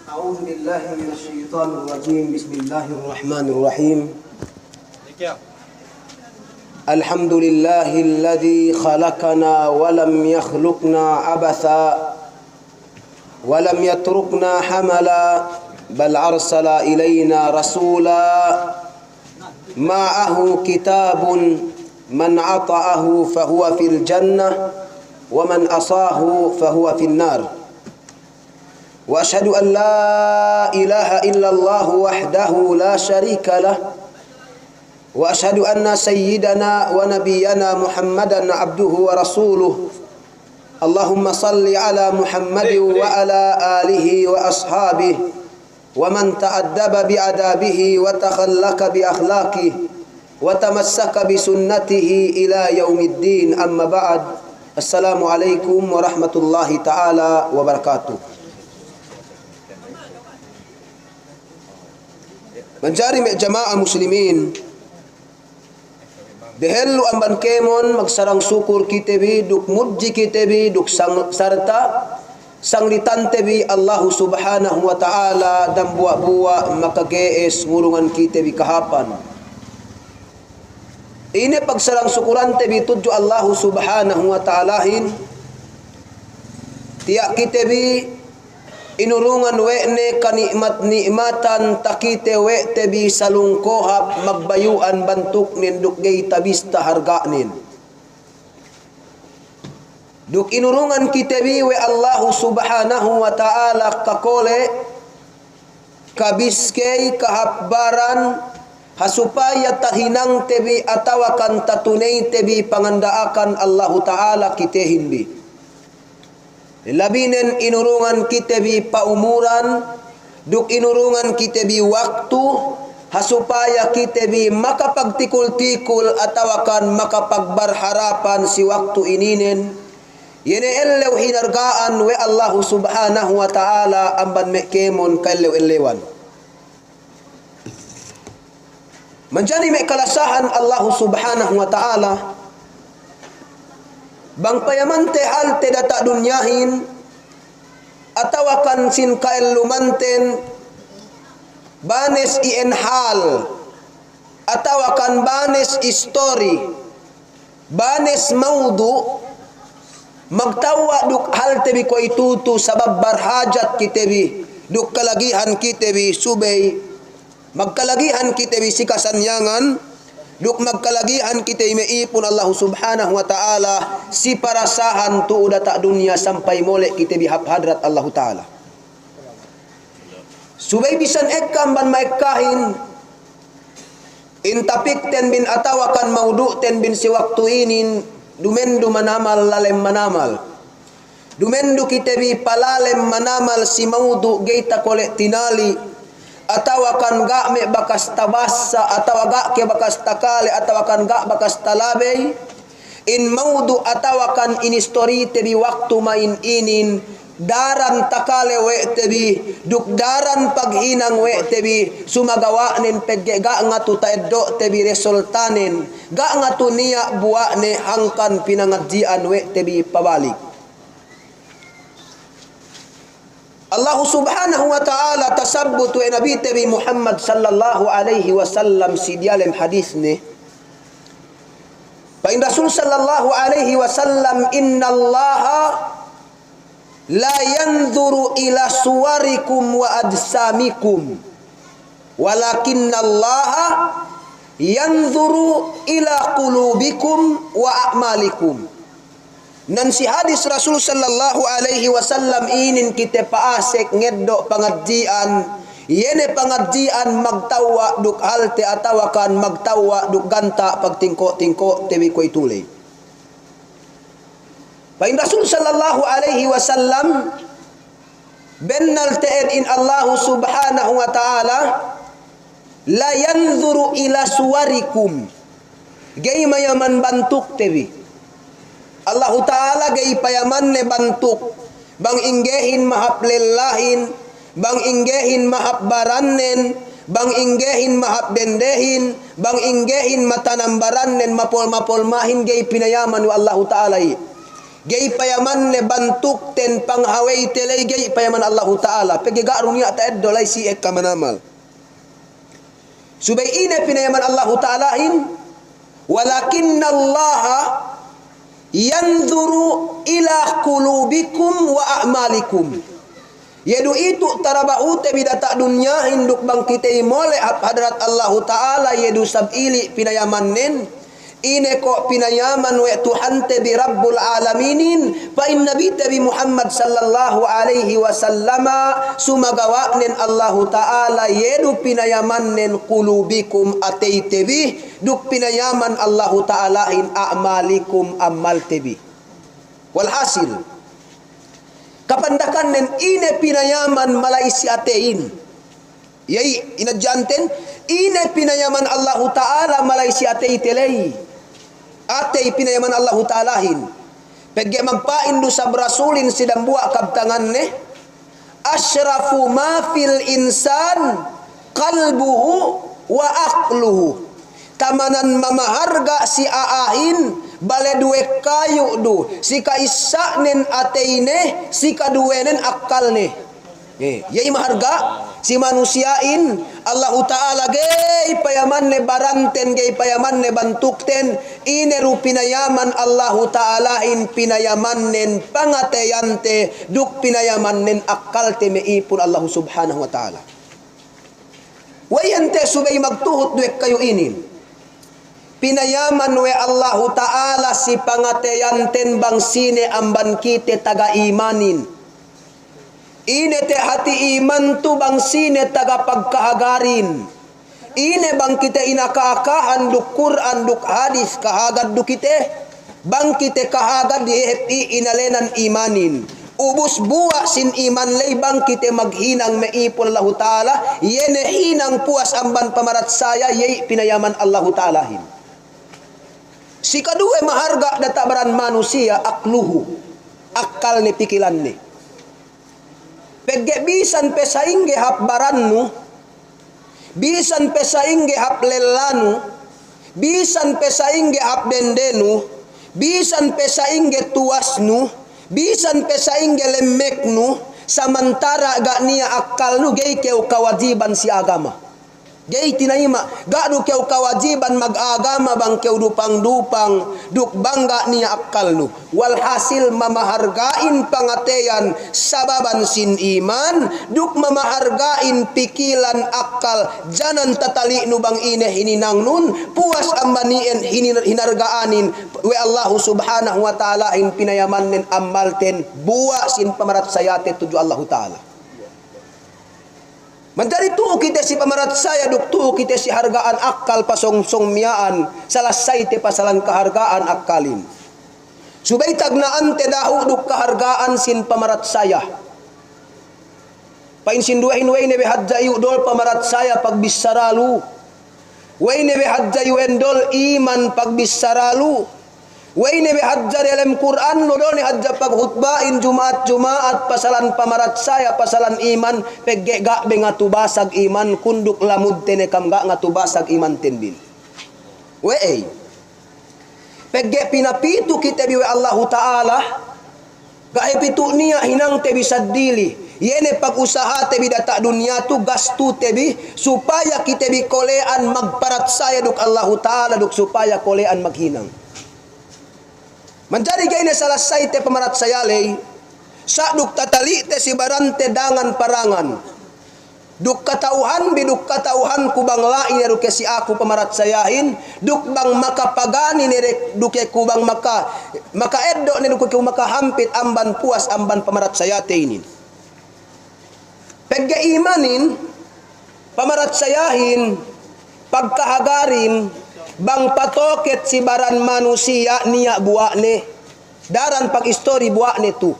أعوذ بالله من الشيطان الرجيم. بسم الله الرحمن الرحيم. الحمد لله الذي خلقنا ولم يخلقنا عبثا ولم يتركنا حملا بل أرسل إلينا رسولا معه كتاب من عطاه فهو في الجنة ومن أصاه فهو في النار. وأشهد أن لا إله إلا الله وحده لا شريك له وأشهد أن سيدنا ونبينا محمدا عبده ورسوله. اللهم صل على محمد وعلى آله وأصحابه ومن تأدب بأدابه وتخلق بأخلاقه وتمسك بسنته إلى يوم الدين. أما بعد. السلام عليكم ورحمة الله تعالى وبركاته. Menjari jamaah muslimin, dehelu amban kemon magsarang syukur kitebi duk mujji kitebi duk sarta sanglitan tebi Allah subhanahu wa ta'ala dan buah-buah makagees ngurungan kitebi kahapan. Ini pagsarang syukuran tebi tuju Allah subhanahu wa ta'alahin tiak kitebi inurungan we'ne kanikmat-nikmatan takite we'te bi salungkohap magbayuan bantuk nin duk gay tabista harganin. Duk inurungan kite bi we Allah subhanahu wa ta'ala kakole kabiskay kahabbaran hasupaya tahinang tebi atawakan tatunay tebi pangandaakan Allah ta'ala kitehin bi. Labinen inurungan kita bi paumuran, duk inurungan kita bi waktu, hasupaya kita bi makapagtikul-tikul atawakan makapagbarharapan si waktu ininin. Yene ellew hinargaan we Allah subhanahu wa ta'ala amban mekemon kaillew ellewan. Menjadi mekalasahan Allah subhanahu wa ta'ala bang payamante hal te data dunyahin atawakan sin kael lumanten banes ien hal atawakan banes story banes maudu magtawa duk hal tebi ko itutu sabab barhajat kitebi duk kalagihan kitebi subay magkalagihan kitebi sikasanyangan duk magkalagian kita imeipun Allah subhanahu wa ta'ala si parasahan tu udah tak dunia sampai molek kita bihab hadrat Allah ta'ala. Subay bisan ekam ban maikahin intapik ten bin atawakan maudu ten bin si waktu inin dumendu manamal lalem manamal dumendu kita bi palalem manamal si maudu geita kolek tinali atawakan gak me bakas tabasa atawagak ke bakas takale atawakan gak bakas talabey in maudu atawakan ini story tebi waktu main inin daran takale we tebi duk daran paghinang we tebi sumagawa nin pegge gak ngatu taeddo tebi resultanin gak ngatu niya buane hangkan pinangadjian we tebi pabalik. Allah subhanahu wa ta'ala tasabbutu e Nabi tebi Muhammad sallallahu alaihi wasallam si dialem hadis ni. Fa in Rasul sallallahu alaihi wasallam inna Allaha la yanzuru ila suwarikum wa ajsamikum walakinna Allaha yanzuru ila qulubikum wa a'malikum. Nan si hadis Rasul sallallahu alaihi wasallam inin kita paasek ngeddo pangadjian yene pangadjian magtawa duk halte atawakan magtawa duk ganta pagtingko-tingko tewi koy tulay. Pa in Rasul sallallahu alaihi wasallam bennal teen in Allah subhanahu wa ta'ala la yanzuru ila suwarikum gay mayaman bantuk tewi Allah ta'ala gay payaman ne bantuk bang inggehin mahaplellahin bang inggehin mahapbarannen bang inggehin mahabdendehin, bang inggehin matanambaran nen mapol-mapol mahin gay pinayaman wa Allah Ta'ala gay payaman ne bantuk ten panghaway telay gay payaman Allah Ta'ala pegigaron niya taed dolay si ek kamanamal subay ine pinayaman Allah Ta'alahin walakin Allah yanzuru ila qulubikum wa a'malikum yedu itu tarabaute bidata dunya hinduk bangkitei mole hadrat Allah Ta'ala yedu sabili pinayaman nen ine ko pinayaman wa tuhante bi rabbul alaminin fa inna bi tabi Muhammad sallallahu alaihi wasallama sumagawa nen Allah Ta'ala yedu pinayaman nen qulubikum ataitebi duk pinayaman Allah Ta'ala in a'malikum amal tebi walhasil kapandakan nen ine pinayaman malaisi atein yai inajanten ine pinayaman Allah Ta'ala malaisi atei telei atei pinayaman Allah Ta'alahin pegge magpaindu sa rasulin sidambua kabtangan ne asyrafu ma fil insan qalbuhu wa aqluhu tamanan mamaharga si aahin bale duwe kayu du si kaisa nen ateine si kaduwenen akalne yai maharga si manusiain Allah Ta'ala gay payaman ne baranten gay payaman ne bantukten ine ru pinayaman Allah Ta'ala in pinayaman nen pangateyante duk pinayaman nen akalte meipun Allah subhanahu wa ta'ala wayante subay magtuhot duwe kayo inin pinayaman we Allah Ta'ala si pangateyanten bang sine amban kite taga imanin ine te hati iman tu bang sine taga pagkahagarin ine bang kita inakaakahan duk Quran duk hadis kahagad duk kite bang kite kahagad di inalenan imanin ubus buwa sin iman lay bang kite maghinang meipon Allah Ta'ala yene hinang puas amban pamarat saya yay pinayaman Allah Ta'alahin si kadue maharga databaran manusia akluhu akal ni pikilan ni pegge bisan pesaingge hap barannu bisan pesaingge hap lellanu bisan pesaingge hap dendenu bisan pesaingge tuasnu bisan pesaingge lemmeknu samantara gak niya akalnu gay keu kawajiban si agama gay tinaima gadu keu kawajiban mag-agama bang keu dupang-dupang duk bangga niya akalnu walhasil mamahargain pangateyan sababan sin iman duk mamahargain pikilan akal janan tatali nu bang ine hininang nun puas ambanien hinargaanin we Allah subhanahu wa ta'ala in pinayaman nen amalten buwa sin pamarat sayate tuju Allah Ta'ala mencari tuh kita si pamarat saya duk tuh kita si hargaan akal pasongsong miaan salasay te pasalan kahargaan akalin subay tagnaan te dahu duk kahargaan sin pamarat saya pain sinduahin way nebe hadjayu dol pamarat saya pagbisaralu way nebe hadjayu endol iman pagbisaralu way nebe hadjar dalam Quran lo do ni hadja pag khutbain Jumaat pasalan pamarat saya pasalan iman pegge ga be ngatubasag iman kunduk lamud tene kam ga ngatubasag iman tenbin we pegge pinapitu kita biwe Allah Ta'ala ga epitu niya hinang te bisadili yene pag-usaha te bidata dunya tu gastu tebi supaya kita bi kolean magparat saya duk Allah Ta'ala duk supaya kolean maghinang mencari gay na salasay te pamarat sayalay sa duk tatali te si barante dangan parangan duk katauhan biduk katauhan kubang lain eru ke si aku pamarat sayahin duk bang makapagani ni duke kubang maka eddo ni duk ku makahampit amban puas amban pamarat sayate ini pegge imanin pamarat sayahin pagkahagarin bang patoket si baran manusia niya buakne daran pag istori buakne tu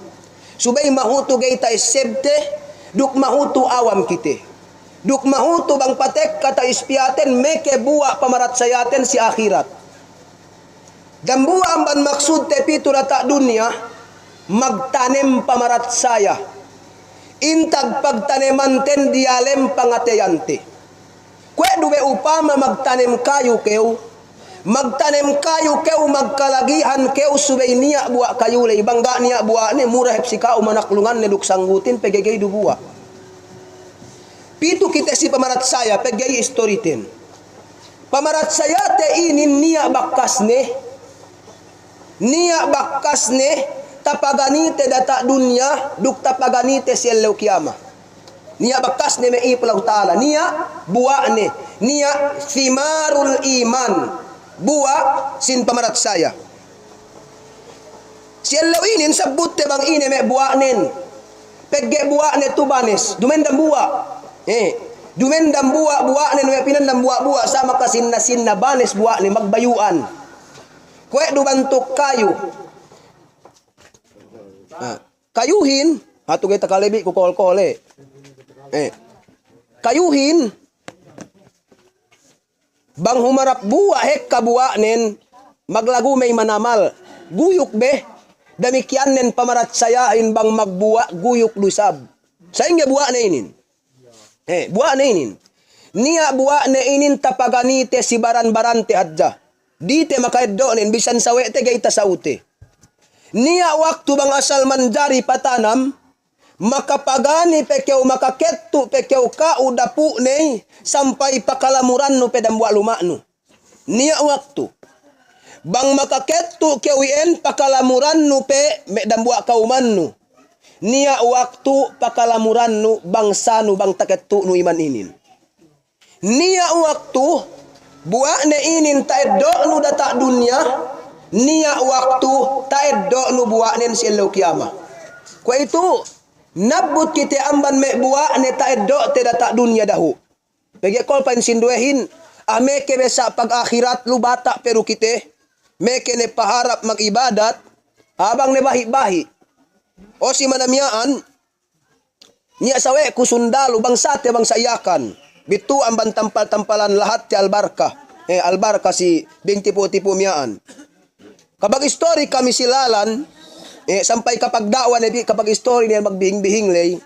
subay mahutu gay tay sebte duk mahutu awam kite duk mahutu bang patek kata ispiaten meke buak pamarat sayaten si akhirat dan buak amban maksud te pitu rata dunia magtanem pamarat saya intag pagtanemanten dialem pangateyante Kwe duwe upama magtanim kayo kew, magtanim kayo kew, magkalagihan kew, subay niya buwa kayo lay, bangga niya buwa ni, mura hepsika umanaklungan ni luksanggutin, pegegay dubuwa. Pito kita si pamaratsaya, pegegay istoritin. Pamaratsaya te inin niya bakkas ne, tapaganite data dunya, duk tapaganite siyelaw kiyama. Niya bakkas ne may ipulaw ta'ala, niya buwa ne, niya thimarul iman, buwa sin pamaratsaya. Siyelaw inin sabut te bang ine may buwa nin, pegge buwa ne tubanes, dumendam buwa, dumendam buwa nin, may pinandam buwa, sama kasin na banes buwa ni magbayuan. Kwe dubantok kayo, kayuhin, hato kita kalibi ko kol-kole. Kayuhin, bang humarap buwa hek kabuwanin, maglagu may manamal, guyuk be, damikyan nen pamaratsayain bang magbuwa, guyuk lusab. Sa inga buwa na inin? Buwa na inin. Niya buwa na inin tapaganite si baran-barante hadja. Dite makaiddo nin, bisan sawete gaita saute. Niya waktu bang asal manjari patanam, makapagani pekew makakettu pekew ka udapu ne sampai pakalamuran no pedambwa lumano. Niya waktu bang makakettu kewien pakalamuran no pe medambwa kauman no. Niya waktu pakalamuran no bangsa no bang takettu no iman inin. Niya waktu buwa ne inin taeddo no data dunya. Niya waktu taeddo no buwa nen sielaw kiyama. Kwa itu nabut kite amban me buwa ne taeddo te data dunya dahu. Pegi kol pain sinduehin ame ke besa pag akhirat lu bata pero kite me ne paharap magibadat abang ne bahi-bahi. O si manamyaan niya sawe kusundalo bangsa te bangsa iyakan. Bitu amban tampal-tampalan lahat ti albarka. Albarka si bing tipo-tipo miyaan. Kapag story kami silalan, sampay kapag dawan, kapag story niya magbihing-bihing lay,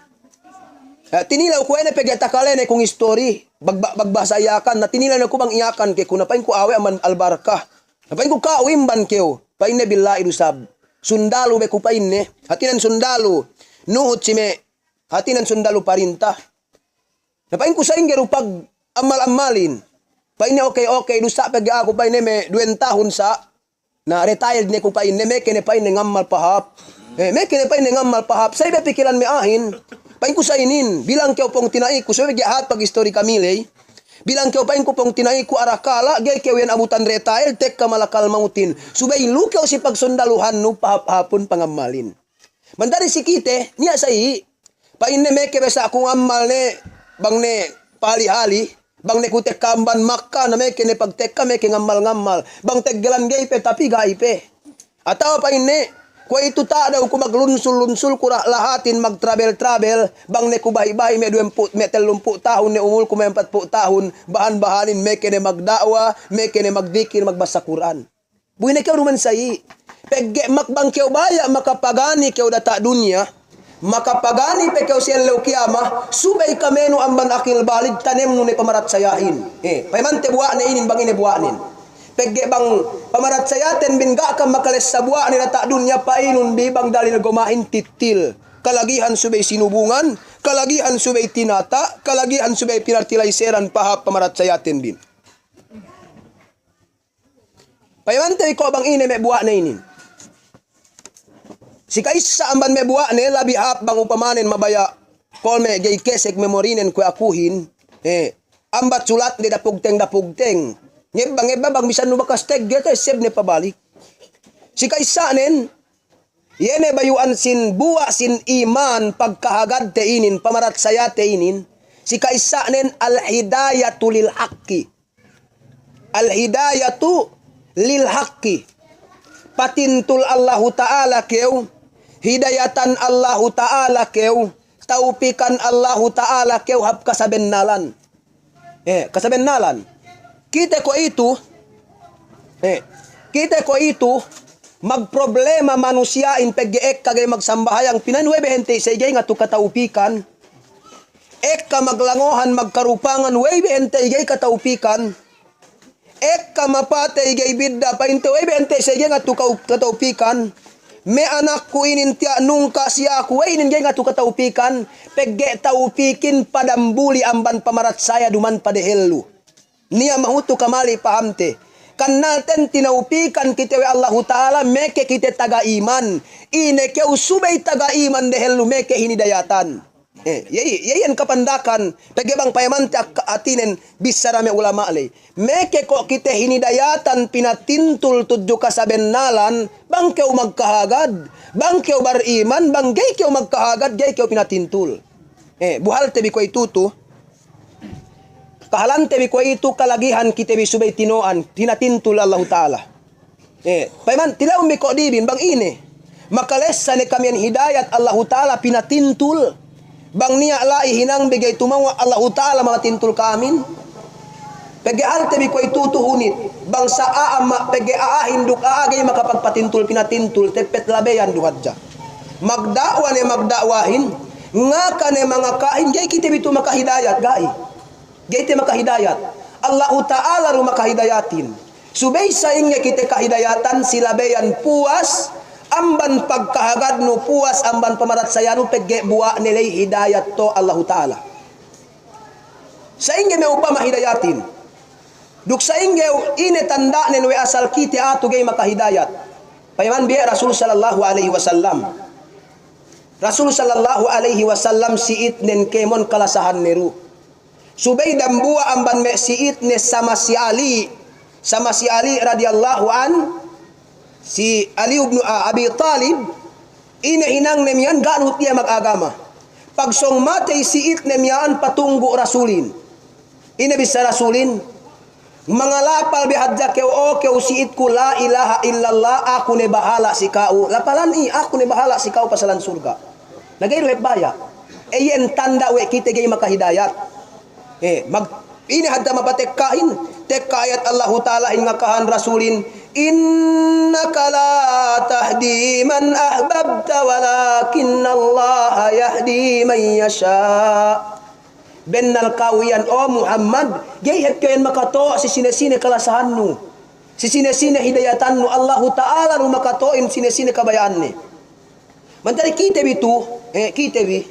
tinilaw ko na pagyatakalen kung story, bagbasa iyakan, na tinilaw na ko bang iyakan, kaya kung napain ko awe aman albarka, napain ko kawimban kayo, pain na bila idusab, sundalo be ko pain ne, hatinan sundalo, nuhot si me, hatinan sundalo parinta, napain ko sa ingero pag amal-amalin, pain na okay, dusab pag ako pain na me 2 tahon sa, na retired ne ko pain ne meke ne pain ne ngammal pahap meke ne pain ne ngammal pahap sa iba pikilan me ahin pain ko sa inin bilang kyo pong tinai ko so gihat pag story kamilay bilang kyo pain ko pong tinai ko arakala gay kyo yan abutan retired tek kamalakal mautin subay lukaw si pagsundaluhan no pahap-hapon pangamalin mandari si kite niya sai pain ne meke besa akong ammal ne bang ne pali-hali bang nekutek kamban makka na may kine pagtekka may kingamal-ngamal bang teggelan gaype tapi gaype ataw pa ini kwa ito ta daw kung maglunsul-lunsul kura lahatin mag-travel bang nekubahi-bahi may 30 tahun ne umul kung may 40 tahun bahan-bahanin may kine magdawa may kine magdikir magbasa Quran buhay na kayo naman sayi pegge makbang kayo baya makapagani kayo data dunya makapagani pe kaw sielaw kiyama subay kameno amban akil balid tanem no ne pamaratsayain paymante buwa na inin bangine buwanin pegge bang pamaratsayaten binga ka makales sa buwa ni nata dunya painon bibang dali na gumain titil kalagihan subay sinubungan kalagihan subay tinata kalagihan subay pinartilaiseran pahap pamaratsayaten bin paymante ko bang ine me buwa na inin si kaisa amban me buwa ne labi hap bang upamanen mabaya kol me gay kesek memorinen ko akuhin ambat sulat de dapugteng ngeba bang bisan no bakas teg gete seb ne pabalik si kaisa nen yene bayuan sin buwa sin iman pagkahagad te inin pamaratsaya te inin si kaisa nen al hidayatu lil haqqi patintul Allahu Ta'ala kew hidayatan Allahu Ta'ala kew taupikan Allahu Ta'ala kew hap kasabennalan kasabennalan kita ko itu magproblema manusia in paggeek kagay magsambahayang pinanwebe hente sa igay nga to kataupikan Ek ka maglangohan magkarupangan, way bentay gay kataupikan. Ek ka mapatay gay bidda, painte way bentay sa gay nga kataupikan. Me anak ko inintia nungka siya ako, way inin gay nga kataupikan. Pegge taupikin padambuli amban pamarat saya duman padehelu. Niya mahuto kamali pahamte. Kan natin tinaupikan kita we Allahu Ta'ala, meke kita taga-iman. Ine keu subay taga-iman dehelu meke hinidayatan. Yayan kapandakan pagbang payaman atinen bisarame ulama alay meke ko kita hinidayatan pinatintul tudyo kasabennalan bangkew magkahagad bangkew bariman banggay kew magkahagad gay kew pinatintul buhal tebi ko ituto kahalan tebi ko itu kalagihan kita bisubay tinoan tinatintul Allah Ta'ala payaman tilaw mi ko dibin bang ine makalesa ni kamian hidayat Allah Ta'ala pinatintul bang niya lai hinang bigay tumawa Allah Ta'ala mga tintul kamin pag-aal tabi ko itutuhunit bang sa aama pag-aahin duk aagay makapagpatintul pinatintul tepet labeyan duhadja magdakwa ni magdakwahin nga ka ni mga kain gay kita bito makahidayat gay te makahidayat Allah Ta'ala ru makahidayatin subay sa inga kita kahidayatan silabeyan puas amban pagkahagad no puas amban pamarat sayano pegge buwa nilay hidayat to Allah Ta'ala sa inge may upa mahidayatin duk sa inge ine tanda nen we asal kiti ato gay makahidayat payaman biya Rasul sallallahu alaihi wasallam siit nen kemon kalasahan neru subay dambuwa amban me siit ne sama si Ali radhiyallahu an si Ali ibn Abi Talib inahinang nemiyan ganut niya mag-agama pagsong matay siit nemiyan patunggo rasulin inabis sa rasulin mga lapal bihadja kew o kew siit ko la ilaha illallah ako ne bahala si kao lapalan ako ne bahala si kao pasalan surga nagay ruhep baya yen tanda we kita gay makahidayat mag ini hadda mapatek kain tek ayat Allah Ta'ala inga kahan rasulin innaka la tahdi man ahbabta walakinna Allah yahdi man yasha bennal kawiyan o Muhammad gayet kayan makato si sinesine kalasahannu si sinesine hidayatannu Allah Ta'ala ru makatoin sinesine kabayaan ni mantari kita bitu kita bi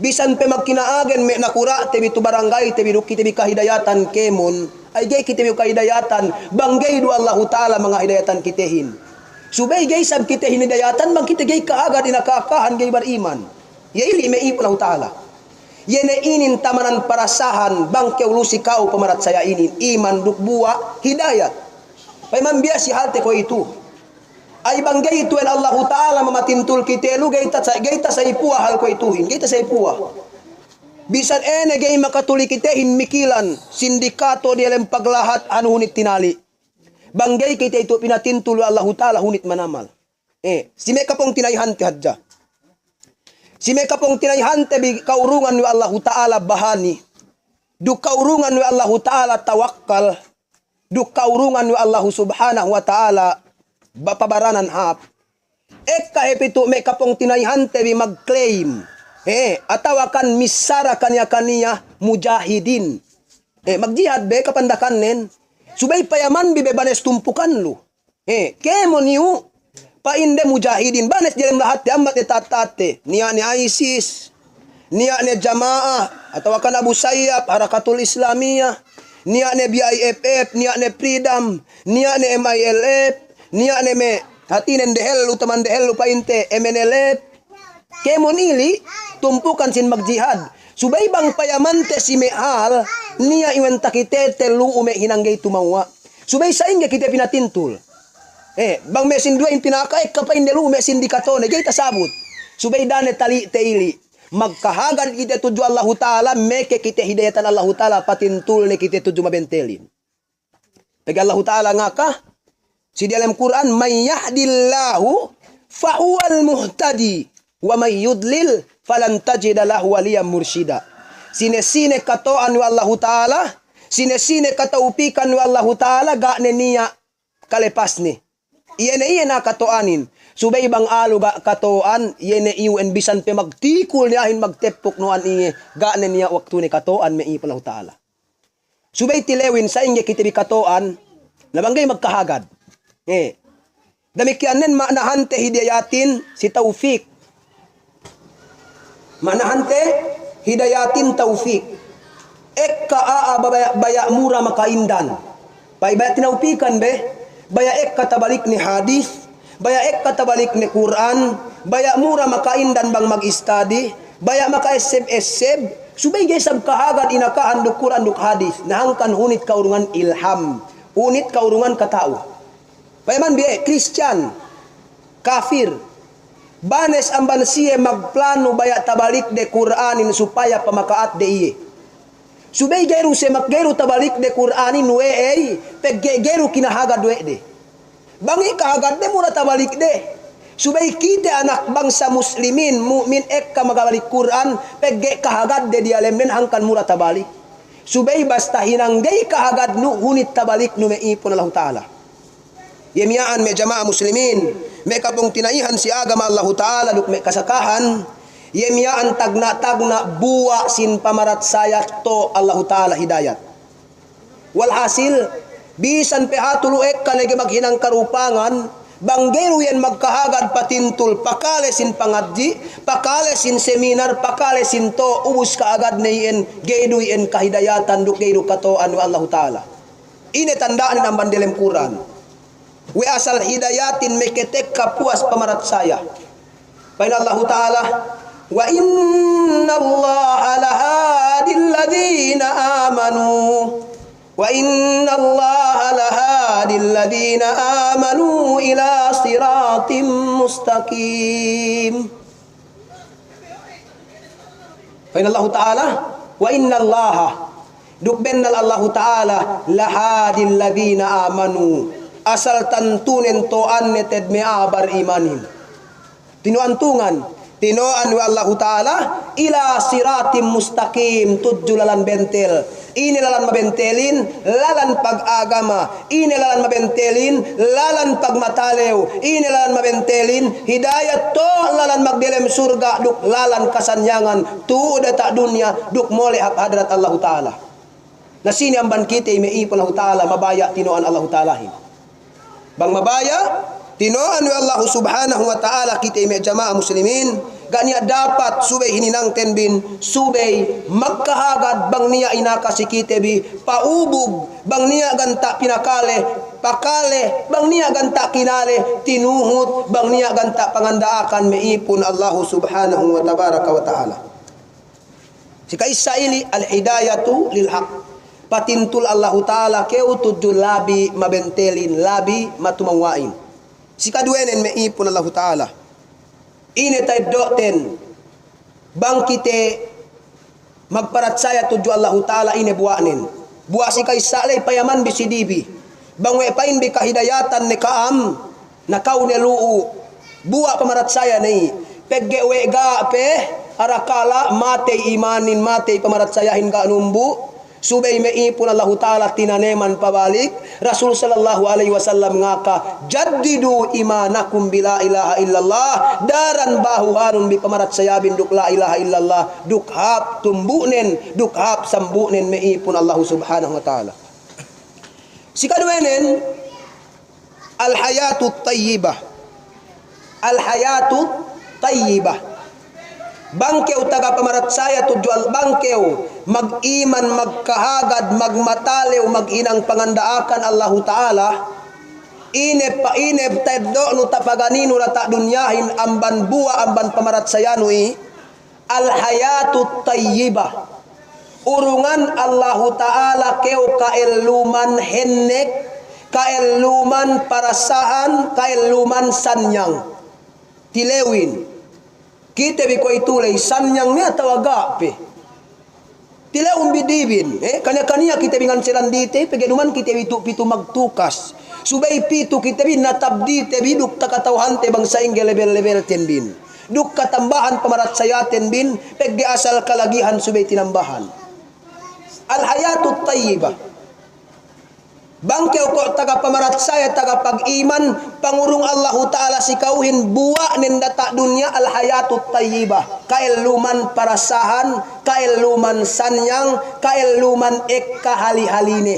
bisan pe magkinaagen me nakura tebi tu barangay tebi du kita bi kahidayatan kemon ay gay kita bi kahidayatan banggay du Allah Ta'ala mga hidayatan kitehin subay gay sab kita hinidayatan bang kita gay kaagad inakakahan gay bariman yaili me ip Allah Ta'ala yene inin tamanan parasahan bang keulusi kau pamarat saya inin iman duk buwa hidayat pay mambiya si halte ko itu ay banggay itu Allah Ta'ala mamatintul kitelu gayta sa ipuwa hal ko ituhin gayta sa ipuwa bisan gay makatuli kitehin mikilan sindikato di alam paglahat anu hunit tinali banggay kita itu pinatintul Allah Ta'ala hunit manamal si me kapong tinayhan ti hadja si me kapong tinayhan te bi kaurungan ni Allah Ta'ala bahani du kaurungan ni Allah Ta'ala tawakkal du kaurungan ni Allah subhanahu wa ta'ala bapabaranan hap kahipito me kapong tinayhan te bi mag-claim atawakan misara kanya mujahidin magjihad be kapandakan nen subay payaman bibe banes tumpukan lu kemon yu painde mujahidin banes jelem lahat te amat etatate niya ni ISIS niya ni Jamaah atawakan Abu Sayyaf Harakatul Islamiyah niya ni BIFF niya ni Freedom niya ni MILF niya ni me hatinen dehel utaman dehel painte MNLF kemon ili tumpukan sin magjihad subay bang payaman te si mehal niya iwan takite telu ume hinanggay tumawa subay sa inga kita pinatintul bang mesin dua in pinakaek kapain delu ume sindikato na gay tasabot subay dane tali teili magkahagan kita tuju Allah Ta'ala meke kita hidayatan Allah Ta'ala patintul ne kita tuju mabentelin pag Allah Ta'ala nga ka si dalam Quran may yahdillahu fahuwal muhtadi wa may yudlil falan tajida lahu waliyan mursyida sine-sine katoan wa Allah Ta'ala sine-sine kataupikan wa Allah Ta'ala ga niya kalepas ni iyan na katoanin Subay bang aluga katoan yene iwen bisan pe magtikul niyahin magtepok noan inge ganen niya waktu ni katoan me ipon Allah Ta'ala. Subay tilewin sa inge kitibi katoan nabanggay magkahagad. Damikianen manahante hidayatin si Taufik. Manahante hidayatin Taufik. Ek kaa baya mura makaindan. Baya tinaupikan be. Baya ek katabalik ni hadis. Baya ek katabalik ni Quran. Baya mura makaindan bang mag-study. Baya maka-eseb-eseb. Subay gaysab kahagad inakahan duk Quran duk hadis. Nahangkan unit kaurungan ilham. Unit kaurungan katao. Payaman biye, Christian, kafir, banes amban siye magplano baya tabalik de Quranin supaya pamakaat de iye. Subay geru se makgeru tabalik de Quranin we peggeru kinahagad we de. Bangi kahagad de mura tabalik de. Subay kita anak bangsa muslimin, mu'min ka magabalik Quran, pegge kahagad de dialemnen hangkan mura tabalik. Subay basta hinanggay kahagad nu hunit tabalik nu meipon Allah Ta'ala. Yemiyaan me jamaah muslimin me kapong tinaihan si agama Allah Ta'ala duk me kasakahan yemiyaan tagna buwa sin pamarat sayat to Allah Ta'ala hidayat walhasil bisan pe hatulu ek kanege maghinang karupangan banggeru yen magkahagad patintul pakale sin pangadji pakale sin seminar pakale sin to ubus kaagad neyen geidu yen kahidayatan duk geidu katoan wa Allah Ta'ala ini tandaan ng bandelem Quran. We asal hidayatin meketek kapuas pamarat saya. Paina Allah Ta'ala wa inna Allah lahadil ladina amanu wa inna Allah lahadil ladina amanu ila siratim mustaqim. Paina Allah Ta'ala wa inna Allah dukbennal Allah Ta'ala lahadil ladina amanu asal tantunen toan neted me abar imanin. Tinuantungan, tinoan wa Allah Ta'ala ila siratim mustaqim tudjulalan bentel. Ini lalan mabentelin, lalan pag-agama. Ini lalan mabentelin, lalan pagmatalew. Ini lalan mabentelin, hidayat to lalan magdelem surga duk lalan kasanyangan. Tuuda ta dunya duk mole hadrat Allah Ta'ala. Nasini ang bankite meipon Allah Ta'ala mabaya tinoan Allah Ta'ala. Bang mabaya tinoan wa Allah Subhanahu wa Ta'ala kita ime jamaah muslimin gania dapat subay hininang tenbin subay magkahagad bang niya inaka si kitebi paubog bang niya ganta pinakale pakale bang niya ganta kinale tinuhot bang niya ganta pangandaakan meipon Allah Subhanahu wa tabaraka wa ta'ala. Si kaisaili al hidayatu lil haq patintul Allah Ta'ala keu tudul labi mabentelin labi matumangwain. Si kaduenen meipon Allah Ta'ala. Ine tay doten bangkite magparatsaya tuju Allah Ta'ala ine buanen. Buwa si kay salay payaman bisidibi. Bangwe pain bi kahidayatan ne kaam nakaw ne luu. Buwa pamaratsaya nei. Peggewe ga pe arakala matay imanin matay pamaratsayahin ka numbu. Subay meipon Allah Ta'ala tinaneman pabalik. Rasul sallallahu alaihi wasallam ngaka jaddidu imanakum bila ilaha illallah daran bahuhanun bi pamarat sayabin duk la ilaha illallah duk hap tumbunen duk hap sambunen meipon Allah Subhanahu wa Ta'ala. Sikaduenen al hayatut tayyibah. Al hayatut tayyibah. Bangkeu taga pamarat saya tujual bangkeu mag-iman magkahagad magmatalew maginang pangandaakan Allah Ta'ala inep teddo no tapaganino rata dunyahin amban buwa amban pamarat saya nui al hayatut tayyibah urungan Allah Ta'ala keu kaeluman hennek kaeluman parasahan kaeluman sanyang tilewin kita biko itulay sanyang niya tawagape tila umbidibin kanya-kanya kita bingan serandite pegenuman kita pitu magtukas subay pitu kita bin natabdite biduk takatawhante bangsa inge level ten bin duk katambahan pamarat sayaten bin pegge asal kalagihan subay tinambahan al hayatut tayyibah Bangkeo ko taga pamarat saya taga pag-iman pangurung Allah Ta'ala si kauhin buwa nin data dunia al hayatut tayyibah kaeluman parasahan kaeluman sanyang kaeluman ekka hali-haline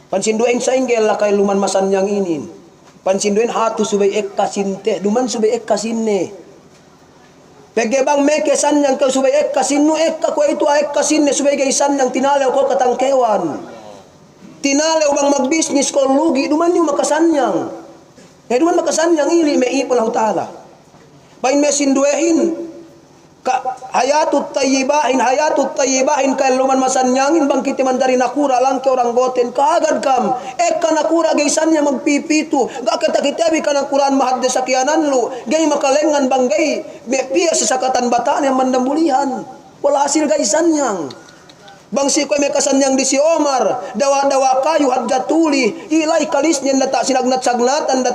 pansinduin sa inggel la kaeluman masanyang inin pansinduin hatu subay ekka sinte duman subay ekka sinne pegebang meke sanyang kau subay ekka sinnu ekka ko itu ekka sinne subay gay sanyang tinalaw ko katangkewan tinalaw bang magbisnis ko lugi duman yung makasanyang duman makasanyang ili may ipon Allah Ta'ala bain may sinduehin ka hayatut tayyibahin kay luman masanyangin bang kiti mandari nakura lang ke orang goten kaagad kam ka nakura gay sanya magpipito gakita kitabi ka nakuraan mahad sa kianan lu gay makalengan bang gay may piya sa sakatan bataan yang mandambulihan wala hasil gay sanyang bangsi ko may kasanyang di si Omar dawa-dawa kayu hadja tuli ilay kalis niyan data sinagnat-sagnatan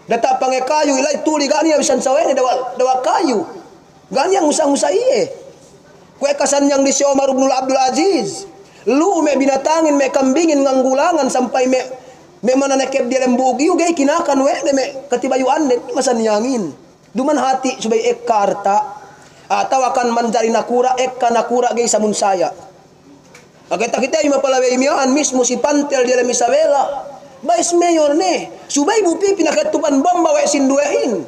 data pangekayu ilay tuli gani bisan sawen dawa kayu gani ang usang-usay ko kasanyang di si Omar ibn Abdul Aziz lu may binatangin may kambingin nganggulangan sampai may mananekeb di lembugi ugay kinakan may katibayuan net masanyangin duman hati subay karta tawakan manjari nakura nakura gay samunsaya kita yung mapalaway miyan mismo si Pantel de la Isabela Vice Mayor ne subay bupi pinakatupan bomba wa sinduehin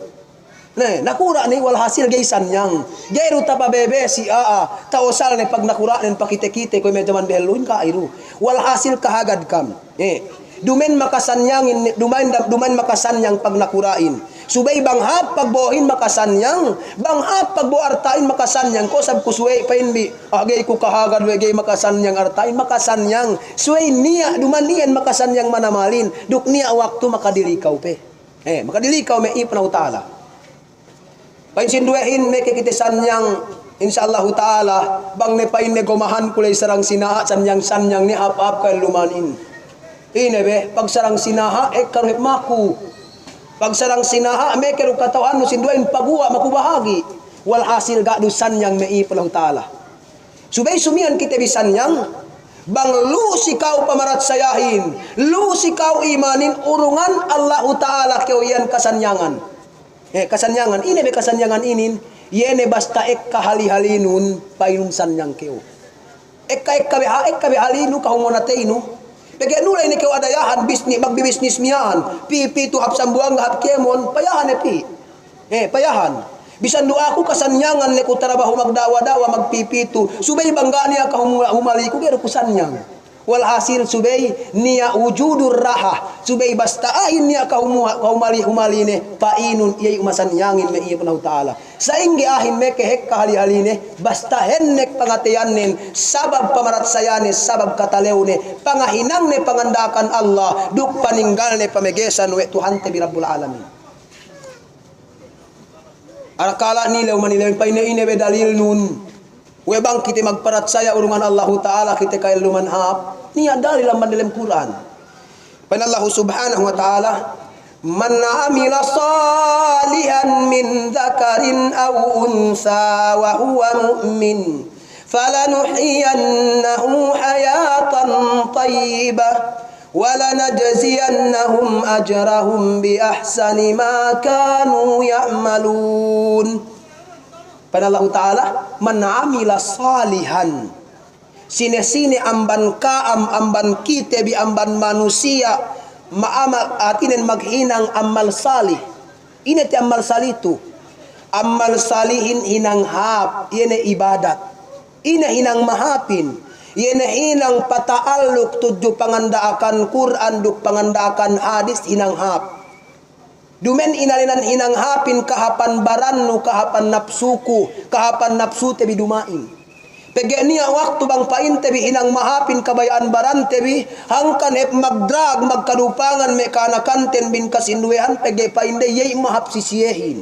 ne nakura ni wal hasil gay sanyang gay ruta pa bebe si taosal ne pag nakura nen pakite-kite ko medyo man behelun ka iru wal hasil kahagad kam dumen makasanyangin duman makasanyang pag nakurain subay banghap pagbohin makasanyang banghap pagbo artain makasanyang ko sab kusuwe painbi agay ko kahagad we gay makasanyang artain makasanyang suway niya duman niyan makasanyang manamalin duk niya waktu makadilikaw pe makadilikaw may ipnaw taala pain sinduehin may kikitesanyang insyaallah taala bang ne pain ne gomahan kulay sarang sinaha sanyang ni hap kay lumanin inebe pag sarang sinaha karuhip maku pag sarang sinaha may kero katawan no sinduin paguwa makubahagi wal hasil gadu sanyang may ipon taala subay sumian kita bisanyang bang lu sikaw pamarat sayahin lu sikaw imanin urungan Allah Ta'ala keo yan kasanyangan kasanyangan ini be kasanyangan inin yene basta hali-halinun painun sanyang keo be halinu kahungonatenu Pagka nulay ni kaw adayahan, magbibisnis miyan, pipi to hapsang buwang hap kemon, payahan payahan. Bisan do ako kasanyangan ni ko trabaho magdawa-dawa, magpipito, subay bangga niya ka humali ko, pero kusanyang. Wal hasil subay niya wujudur raha, subay basta ahin niya ka humali-humali ni, painun iyay umasanyangin may ipon Allah Ta'ala. Sa ingi ahin me kehek kahali-haline, basta hennek pangatiyanin, sabab pamarat sayane, sabab katalewne, pangahinang ne pangandakan Allah, duk paninggal ne pamegesan we Tuhan te birabbul alamin. Arakala nilaw manilaw pa ine dalil nun. We bang kita magparat saya urungan Allah Ta'ala kita kay lumanhap niya dalil ang dalam Quran. Pan Allah Subhanahu wa Ta'ala man amila salihan min dzakarin aw unsa wa huwa mu'min falanuhyiyannahu hayatan tayyibah walanajziyannahum ajrahum bi ahsani ma kanu ya'malun. Pada Allah Ta'ala man amila salihan sine-sine amban kaam amban kite bi amban manusia maamal atinen maghinang amal salih ini ti amal salih tu amal salihin hinang hap yene ibadat ina hinang mahapin yene hinang pataaluk tudyo pangandaakan Quran duk pangandaakan hadis hinang hap dumen inalinan hinang hapin kahapan barannu kahapan nafsuku kahapan nafsu tebi dumain pege niya waktu bang pain tebi hinang mahapin kabayaan baran tebi hangkan hep magdrag magkadupangan me kanakanten bin kasinduehan pege pain de yey mahap sisiyehin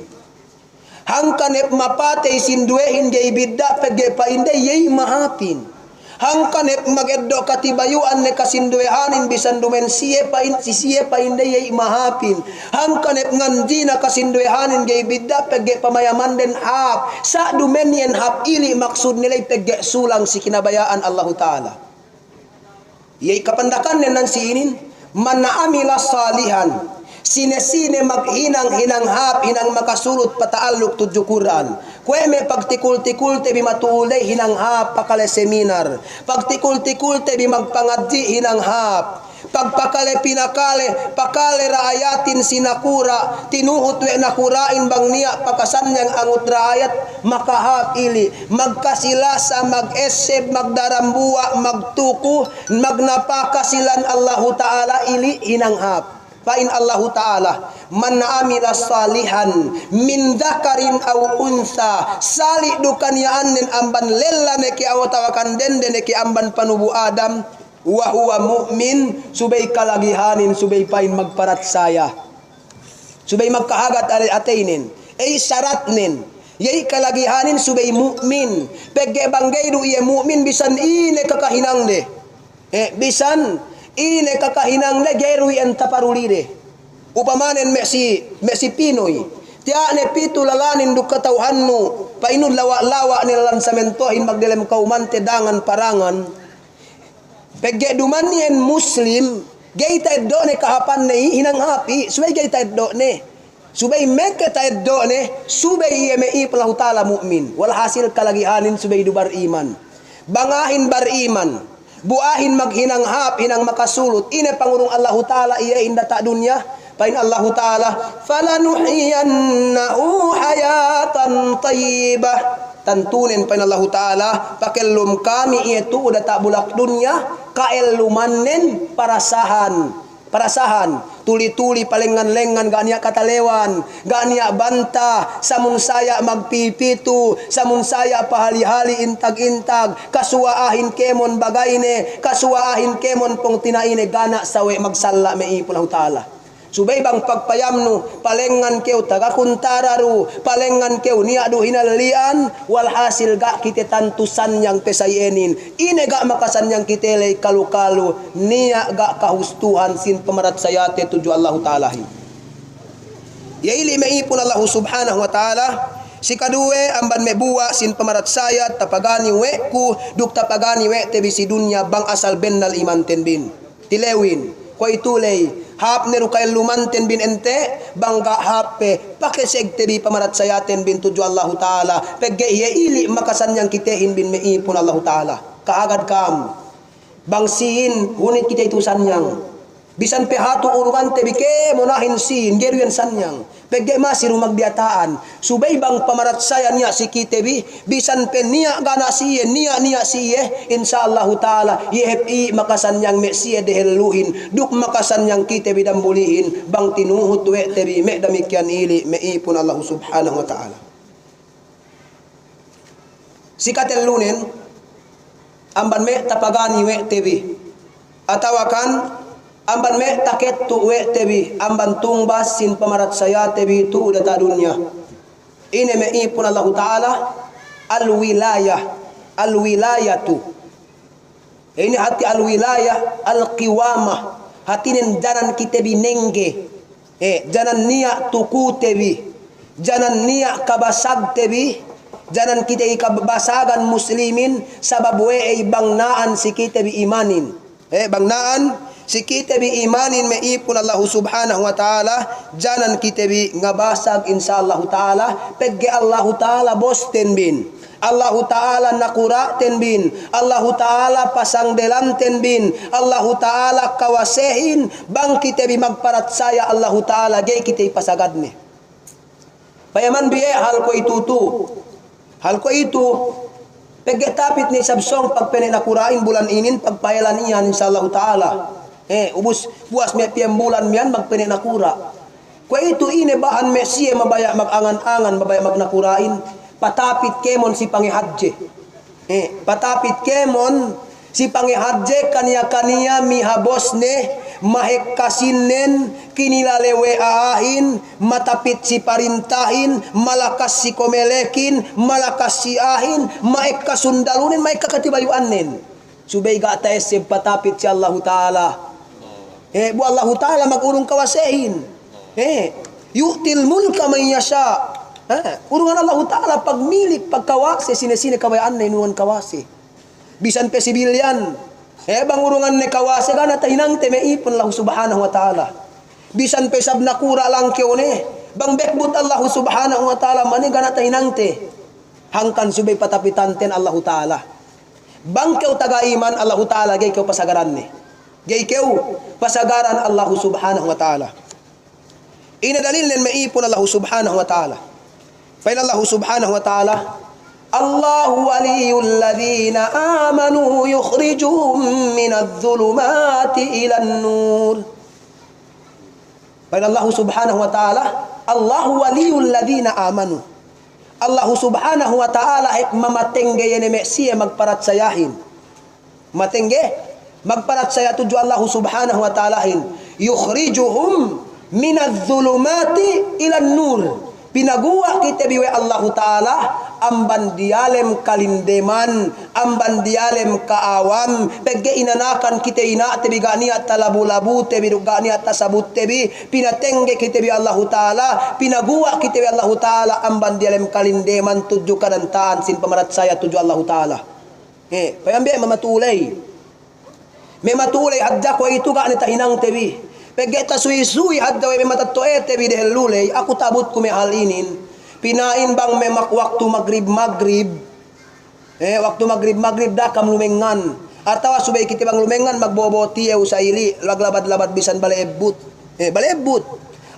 hangkan hep mapate sinduehin gay bidda pege pain de yey mahapin hangkan hep mageddo katibayuan ne kasinduehanin bisan dumen siye pain de yey mahapin hangkan hep ngandina kasinduehanin gay bidda pege pamayaman den hap sa dumen yen hap ili maksud nilay pege sulang si kinabayaan Allah Ta'ala Yay kapandakan nan siinin man amila salihan sine-sine maghinang-hinanghap hinang makasulot pataaluk tudyo Quran. Kwe me pagtikul-tikul te bimatuulay hinanghap pakale seminar. Pagtikul-tikul te bimagpangadji hinanghap. Pagpakale pinakale pakale raayatin sinakura tinuhut we nakurain bang niya pakasanyang angut raayat makahap ili magkasilasa mag-eseb magdarambua magtuku magnapakasilan Allahu Ta'ala ili hinanghap. Pain Allahu Ta'ala man amila salihan min dzakarin aw unsa sali dukan yaanin amban lellane ki awatawakan dende ki amban panubu Adam wa huwa mu'min subay kalagihanin subay pain magparat saya subay magkahagat atainin ay syaratnin yay kalagihanin subay mu'min pegge banggay du iye mu'min bisan ine kakahinang de bisan ine kakahinang le gerui en taparulide upamanen mesi Pinoy tiya ne pitu lalanin du katauhanno painud lawa-lawa ni lansamento magdelem kaumante dangan parangan pegge dumanien muslim geita do ne kahapan ne hinang hapi subay geita do ne subay meke ta do ne subay yeme iplahu taala mukmin wal hasil kalagihanin subay du bar iman bangahin bar iman buahin maghinanghap hinang makasulot ine pangurong Allahu Ta'ala iya inda ta dunya pain Allahu Ta'ala falanuhiyannahu hayatan tayyibah tantunin pain Allahu Ta'ala pakellum kami itu udah tak bulak dunya kaelumanen parasahan tuli-tuli palengan-lengan gania katalewan gania banta samun saya magpipitu samun saya pahali-hali intag-intag kasuwaahin kemon bagayne kasuwaahin kemon pong tinaine gana sawe magsalla meipulahu Ta'ala subay bang pagpayamno palengan keu tagakuntararu palengan keu niya du hinalian walhasil ga kite tantusan yang pesayenin ine ga makasan yang kitele kalu-kalu niya ga kahustuhan sin pemarat sayate tuju Allah Ta'ala yaili meipun Allah subhanahu wa ta'ala si kaduwe amban mebuwa sin pemarat sayat tapagani weku duk tapagani we tebisi dunya bang asal bennal iman tenbin tilewin ko itulay hap neru kay lumanten bin ente bangga hape pakeseg tebi pamarat sayaten bin tuju Allah Ta'ala pegge ili makasan yang kitehin bin meipun Allah Ta'ala kaagad kam bangsiin hunit kita itu sanyang bisan pehatu uruan tebi ke monahin sin geruyan sanyang pegge masih rumag biataan subay bang pamarat saya niya si kitebi bisan pe niya gana siye niya siye insyaallah Ta'ala yehepi makasan yang me siye deheluhin duk makasan yang kitebi dambulihin bang tinuhut we tebi me damikian ili meipun Allah subhanahu wa ta'ala sikatelunen amban me tapagani we tebi atawakan amban me taket tu we tebi amban tungbas sin pamarat saya tebi tu udah ta dunya ini me ipun Allah Ta'ala al-wilayatu ini hati al-wilayah al-qiwamah hatinin janan kita binengge janan niya tuku tebi janan niya kabasag tebi janan kita ikabasagan muslimin sabab we bangnaan si kita bi imanin bangnaan si kita bi imanin meipun Allah subhanahu wa ta'ala janan kita bi ngabasag insyaallah ta'ala pegge Allah ta'ala bosten bin Allah ta'ala nakura ten bin Allah ta'ala pasang delan ten bin Allah ta'ala kawasehin bang kita bi magparat saya Allah ta'ala gay kita ipasagad ni payaman biye hal ko itu pegge tapit ni sabsong pagpene nakurain bulan inin pagpayalan iyan insyaallah ta'ala ubus buas me piam bulan mian magpene nakura ko itu ine bahan mesie mabaya magangan-angan mabaya magnakurain patapit kemon si pangihadje patapit kemon si pangihadje kaniya mihabos ne mahekasinen kinilalewe aahin matapit si parintahin malakas si komelekin malakas si ahin maekasundalunin maekakatibayuanen subay ga taes patapit si Allah Ta'ala bu Allah Ta'ala magurong kawasehin yu'til mulka man yasha urungan Allah Ta'ala pagmilik pagkawase sinesine kabayaan na inuwan kawase bisan pe sibilyan bang urungan ne kawase gana tahinang te meipon Allah subhanahu wa ta'ala. Bisan pesab nakura lang kione bang bekbut Allah subhanahu wa ta'ala mani gana tahinang te. Hangkan subay patapitanten Allah ta'ala. Bang kau taga iman Allah ta'ala gay kau pasagaran ne. Gay kau pasagaran Allah subhanahu wa ta'ala. Ina dalil nen meipon Allah subhanahu wa ta'ala. Fain Allah subhanahu wa ta'ala Allahu waliyul ladhina amanu yukhrijuhum minadh dhulumati ilan nur. Fain Allah subhanahu wa ta'ala Allahu waliyul ladhina amanu. Allah subhanahu wa ta'ala mamatengge yene meksiya magparat sayahin. Matengge magparat saya tuju Allah subhanahu wa ta'ala yukhrijuhum minadh dhulumati ilan nur. Pinaguwa kita biwe Allah Ta'ala amban dialem kalindeman, amban dialem kaawam, pegge inanakan kita ina tebi ganiat talabu-labu tebi ganiat tasabut tebi, pinatengge kita biwe Allah Ta'ala, pinaguwa kita biwe Allah Ta'ala amban dialem kalindeman tuju kanantaan sin pamarat saya tuju Allah Ta'ala. Payambe mamatulay. Mematulay hadja ko itu ka anita hinang tebi. Pagkita suy-suy hadda may matatoete bidehel lulay aku tabut ko may halinin pinain bang may waktu magrib waktu magrib da kam lumengan atawa subay kiti bang lumengan magboboti sa ili laglabad-labad bisan balebut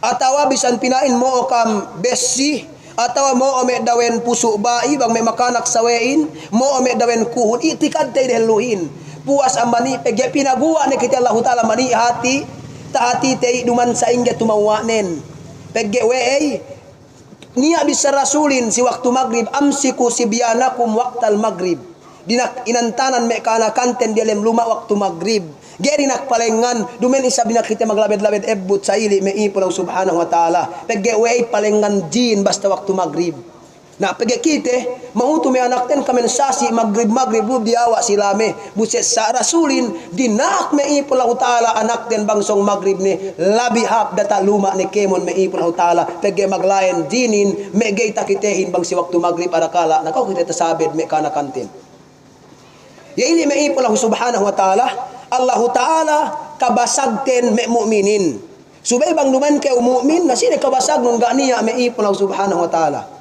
atawa bisan pinain mo kam besi atawa mo ome dawen puso bai bang may makanak sawein mo ome dawen kuhun itikad tay dehel luhin puas ambani pagya pinaguwa ni kiti Allah Ta'ala mani hati tahati tay duman sa ingga tumawanen pegge weey niya bisa rasulin si waktu maghrib amsiku sibyanakum waqtal maghrib dinak inantanan me kana kanten dialem luma waktu maghrib geri nak palengan dumen isa binak kita maglabed-labed ebbut sa ili me ipon subhanahu wa ta'ala pegge weey palengan jin basta waktu maghrib na pegge kite mauto me anak ten kamensasi maghrib lub diawa silame buset sa rasulin dinak me ipon Allah Ta'ala anak ten bangsong maghrib ni labihap data luma ni kemon me ipon Allah Ta'ala pegge maglayan jinin me gay takitehin bang si waktu maghrib arakala nakaw kita tasabed me kana kantin ya ini me ipon Allah subhanahu wa ta'ala Allah Ta'ala kabasag ten me mu'minin subay bang duman kay mu'min na sine kabasag nun ganiya me ipon Allah subhanahu wa ta'ala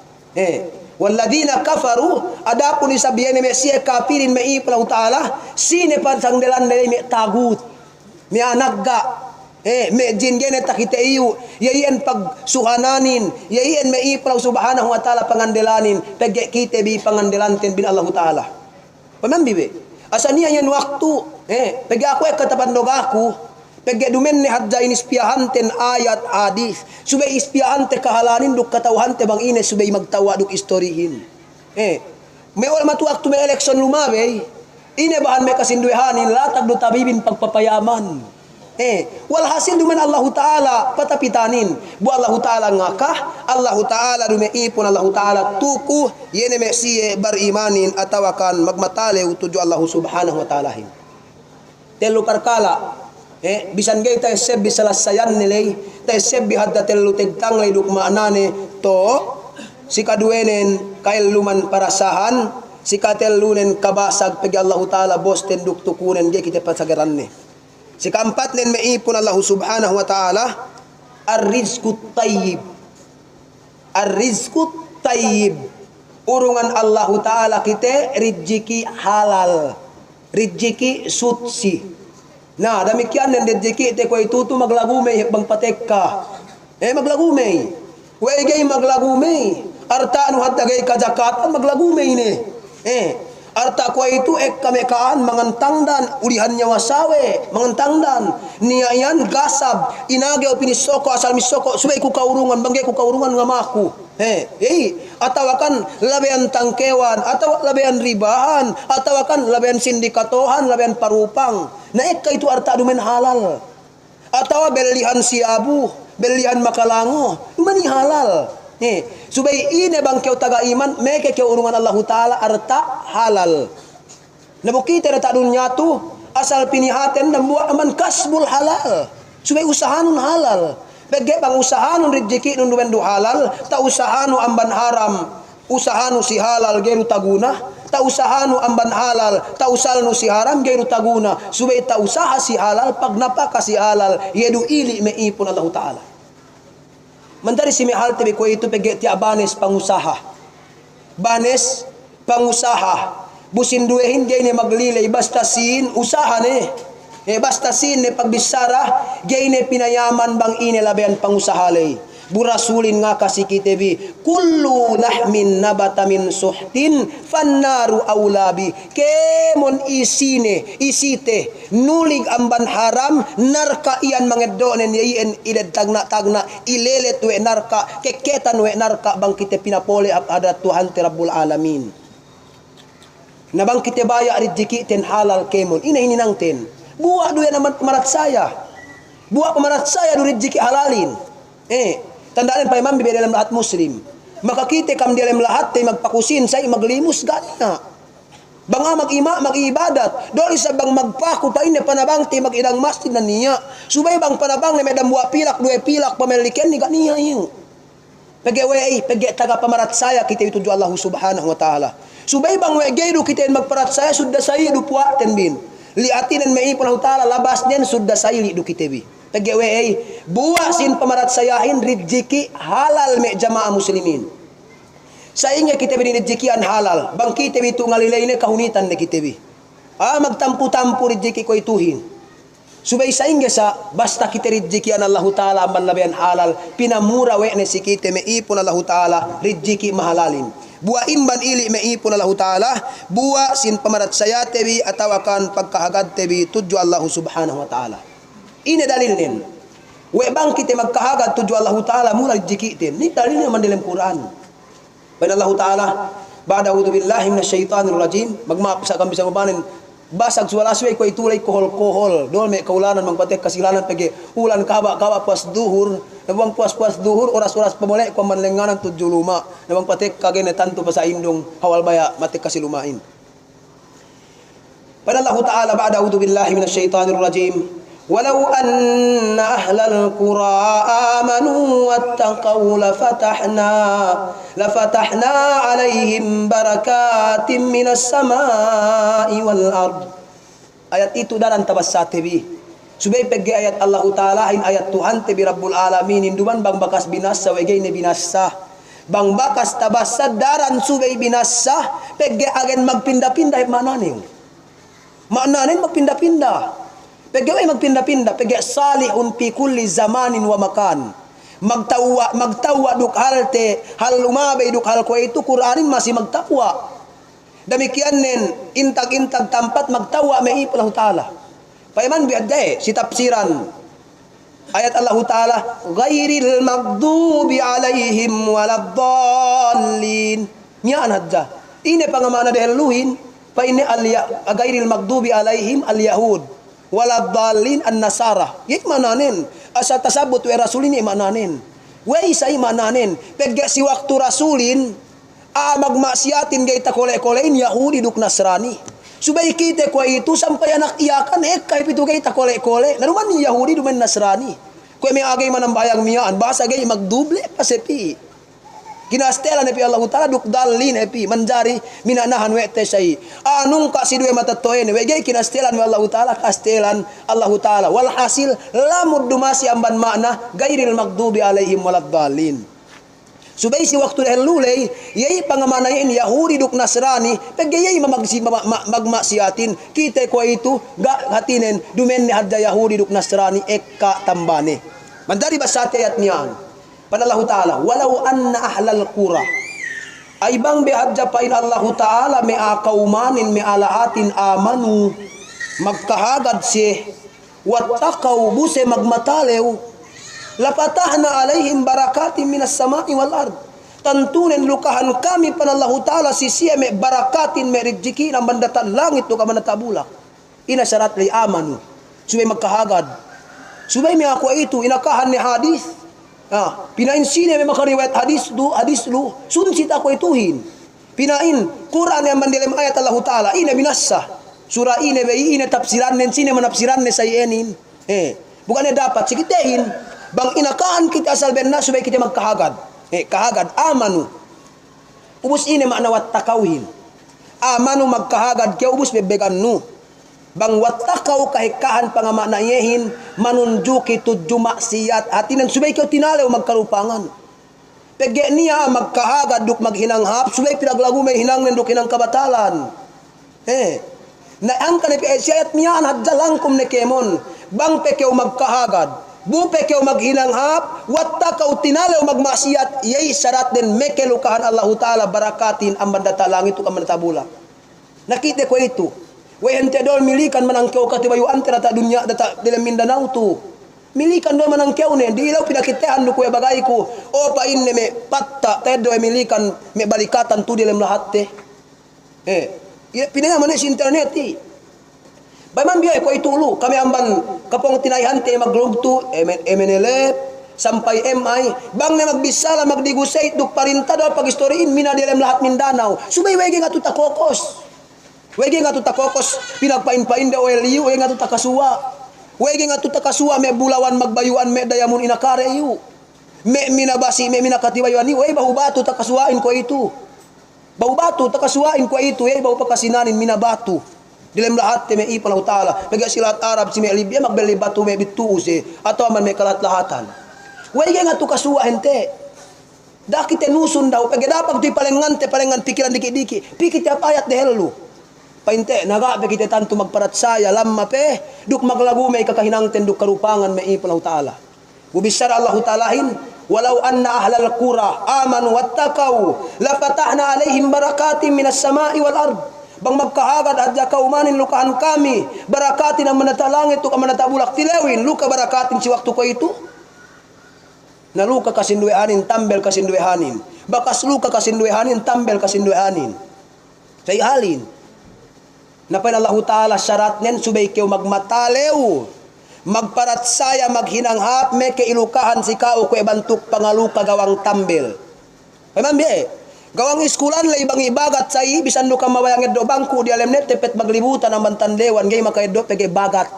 walladina kafaru adapun isabiyan me siya kapirin me ipon Allah Ta'ala sine pan sangdelan me tagut me anagga me jin gene takiteiyu yayen pag suhananin yayen me ipon Allah subhanahu wa ta'ala pangandelanin pagge kite bi pangandelanten bin Allah Ta'ala pamambibe asaniya yan waktu pagge ako katapandog ako pagge dumen ni hadja inispiahanten ayat hadis subay ispiahante kahalanin duk katawhante bang ine subay magtawa duk istorihin may wal matuak tu may eleksyon lumabe ine bahan may kasinduhanin latag do tabibin pagpapayaman walhasil duman Allah Ta'ala patapitanin bu Allah Ta'ala ngakah Allah Ta'ala dumeipon Allah Ta'ala tuku yene me siye barimanin atawakan magmatale utuju Allah subhanahu wa ta'ala telu perkala bisan gay tayo seb bisalasayan nilay tayo seb bihadda telu tegtang lay dukmaanane to si kaduenen kail luman parasahan si katelunen kabasag pagi Allah Ta'ala bosten duktukunen gay kita pasagaran ni si kaampat nen meipon Allah subhanahu wa ta'ala ar-rizqut tayyib urungan Allah Ta'ala kita rizki halal rizki sutsi nah demikian dan rezeki te ko itutu maglagumay bang patekka maglagumay weegay maglagumay arta anu hatta gay kajakatan maglagumay ni arta ko itu kamekaan mangantangdan ulihan nyawa sawe mangantangdan niya yan gasab inage pinisoko asal misoko subay ku kaurungan bangge ku kaurungan ngamaku atawakan labean tangkewan atau labean ribahan atawakan labean sindikatohan labean parupang na itu arta dumen halal atawa belihan siabu belihan makalango dumen halal subay ine bang keu taga iman meke keu urungan Allah Ta'ala arta halal nabukite na ta dunya tu asal pinihaten dan buat aman kasbul halal subay usahanun halal pagge bang usahanon rezeki nun dumen du halal ta usahanon amban haram Usahanu si halal gayru taguna, ta usahanu amban halal, ta usalnu si haram gayru taguna. Subay ta usaha si halal, pag napaka si halal, yedu ili me ipon Allah Ta'ala. Mandari si mihal tabi ko ito pag ti abanes pangusaha. Banes pangusaha. Businduehin gay ni maglilay basta sin usaha ni. Basta sin ni pagbisara gay ni pinayaman bang inilabayan pangusahalay. Burasulin nga kasi kitebi kullu lahmin nabata min suhtin fannaru awlabi. Kemon isite nulig amban haram narka iyan mga donen yayin iled tagna ilelet we narka keketan we narka bang kite pinapole adat Tuhan ti Rabbul Alamin. Nabang kite baya ridjiki ten halal kemon inahininang ten buwa do yan naman pamaratsaya buwa pamaratsaya do ridjiki halalin tandaan pa imam bibili dalam lahat muslim makakite kam di dalam lahat tay magpakusin say maglimus ganina banga mag-ibadat doli sa bang magpaku pa ine panabang ti mag-ilang masjid na niya subay bang panabang na medam buwa pilak duwe pilak pameliken ni ganiya yung pagge taga pamaratsaya kita ituju Allah subhanahu wa ta'ala. Subay bang wegaydo kita magparatsaya sudda sayi du puaten bin. Liatin may ipon Allah Ta'ala labas niyan sudda sayi du kita bi. Pagge buwa sin pamaratsayahin ridjiki halal me jamaah muslimin. Sainga kita bi ridjikian halal. Bang kita bi tu ngalilay ne kahunitan ne kita bi. Magtampu-tampu ridjiki ko ituhin. Subay sainga sa basta kita ridjikian Allah Ta'ala manlabayan halal pinamura we ne si kita me ipon Allah Ta'ala ridjiki mahalalin. Buwa imban ili me ipon Allah Ta'ala buwa sin pamaratsaya tebi atawakan pagkahagad tebi tuju Allah subhanahu wa ta'ala. Ini dalil nin. We bang kita magkahagad tuju Allah Ta'ala mula ridjikitin. Ni dalil naman dalam Quran. Bain Allah Ta'ala ba'da a'udzu billahi minasyaitonir rajim magmaap sa kami sa mabanin basag suwalasway ko itulay kohol dol me kaulanan magpatek kasilanan pagi ulan kawa pas duhur nabang pas duhur oras pamulay ko manlenganan tudyo luma nabang patek kagay na tanto pa sa indong hawal baya matek kasilumain. Pada Allah Ta'ala ba'da a'udzu billahi minasyaitonir rajim walau anna ahlal qura amanu wattaqaw lafatahna alaihim barakatim minas samai wal ard. Ayat itu daran tabas sa TV. Subay pegge ayat Allah Ta'ala in ayat Tuhan tebi Rabbul Alamin induman bang bakas binasa wegay ne binasa. Bang bakas tabasa daran subay binasa pegge agen magpinda-pinda mananin. Mananin magpinda-pinda. Pegge magpinda-pinda pegge salihun fi kulli zamanin wa makan. Magtawa duk halte hal lumabay duk hal ko itu Quranin masih magtawa. Demikian nen intag-intag tempat magtawa may ipon Allah Ta'ala. Paiman biadde si tafsiran ayat Allah Ta'ala ghairil maghdubi alaihim waladdallin. Nyaan hadja. Ini pangamana deheluhin pa ini ghairil maghdubi alaihim al-yahud waladdallin an-nasara. Yik mananin asa tasabut we rasulin imananin. We isa imananin pegga si waktu rasulin magmaksiatin gayta kole-kolein Yahudi duk Nasrani. Subay kita ko itu sampai anak iyakan kay pitu gayta kole-kole. Naruman ni Yahudi dumen Nasrani. Ko may agay manambayang miyaan basa gay magduble pa sepi. Kinastela nepi Allah Ta'ala duk dalin epi manjari minanahan wete say anung ka si duwe matatoen we gay kinastelan Allah Ta'ala kastelan Allah Ta'ala wal hasil lamud dumasi amban makna gairil maghdubi alaihim waladdallin. Subay si waktu dahil lulay yay pangamanayin Yahudi duk Nasrani pagayay magmaksiatin kita ko itu ga hatinen dumen ni hadda Yahudi duk Nasrani ekka tambane mandari basate ayat niyan. Panallahu Ta'ala walau anna ahlal qura ay bang bihadja pa in Allah Ta'ala may akaumanin may alaatin amanu magkahagad si wattaqaw buse magmatalew lapatahna alaihim barakatin minas samai wal ard. Tantunen lukahan kami panallahu Ta'ala sisiya may barakatin may rijiki ng bandatan langit no kamanata-bulak. Ina syarat li amanu subay magkahagad subay may ako ito inakahan ni hadith. Pinain sine may makariwayat hadis lu sunsit ako ituhin. Pinain Quran yang mandilem ayat Allah Ta'ala ina binasa surah ina bayi ina tafsiran nen sine manafsiran ne sayenin bukannya dapat sikitehin bang inakaan kita asal benna supaya kita magkahagad kahagad amanu Ubus ini makna wattakawhin. Amanu magkahagad kaya ubus bebegan nu. Bang wattakaw kahikahan pangamakna yehin manunjuki tudyo maksiyat hatinan subay kayo tinalaw magkarupangan. Pege niya magkahagad duk maghinanghap subay pinaglagu may hinang nenduk hinang kabatalan. Na ang kanip siyat niya haddalang kum ne kemon bang pekew magkahagad bu pekew maghinanghap wattakaw tinalaw magmaksiyat yay syarat den mekelukahan Allah Ta'ala barakatin ang mandata langit uk ang mandata bulak. Nakita ko itu. Way ente dol milikan manang kau katibayu antara ta dunya data dalam Mindanao tu. Milikan dol manang kau ne di ilaw pinakitehan du kuya bagay ko. O pa inne me patta tedo milikan me balikatan tu dalam lahat te. Pinaya man si internet ti. Bayman biya ko itulu kami amban kapong tinayhan te maglugtu MNLF sampai MI bang na magbisala magdigusate duk parinta dol pagistoryin mina dalam lahat Mindanao. Subay wege nga tuta kokos. Wege nga tuta kokos pinagpain-pain de OLU wege nga tuta kasuwa. Wege nga tuta kasuwa me bulawan magbayuan me dayamun inakare yu. Me minabasi me minakatibayuan ni we bahubatu ta kasuwain ko itu. Bahubatu ta kasuwain ko itu we bahu pakasinanin minabatu. Dilem lahat te me ipal Ta'ala. Pega silat Arab si me Libya magbeli batu me bituuse atau man me kalat-lahatan. Wege nga tu kasuwa hente. Daki tenusun daw pega dapat ti palengan pikiran diki-diki. Pikit ti ayat de hello. Painte naga be kita tanto magparatsaya lamma pe duk maglagu may kakahinang tenduk karupangan may ipalaw Ta'ala. Bubisar Allah Ta'alahin walau anna ahlal qura amanu wattaqau la fatahna alaihim barakatin minas sama'i wal ard. Bang magkahagad adya kaumanin lukahan kami barakatin ang manatalangit uk ang manatabulak tilewin luka barakatin si waktu ko itu. Na luka kasinduehanin tambel kasinduehanin. Bakas luka kasinduehanin tambel kasinduehanin. Say halin. Napan Allah Ta'ala syarat nen subay kayo magmatalew magparatsaya maghinanghap me kailukahan si kao ko bantuk pangaluka gawang tambel. Ay mambi gawang iskulan lay bang ibagat say bisan do ka mawayang eddo bangku di alam net tepet maglibutan ang bantandewan gay makaeddo pege bagat.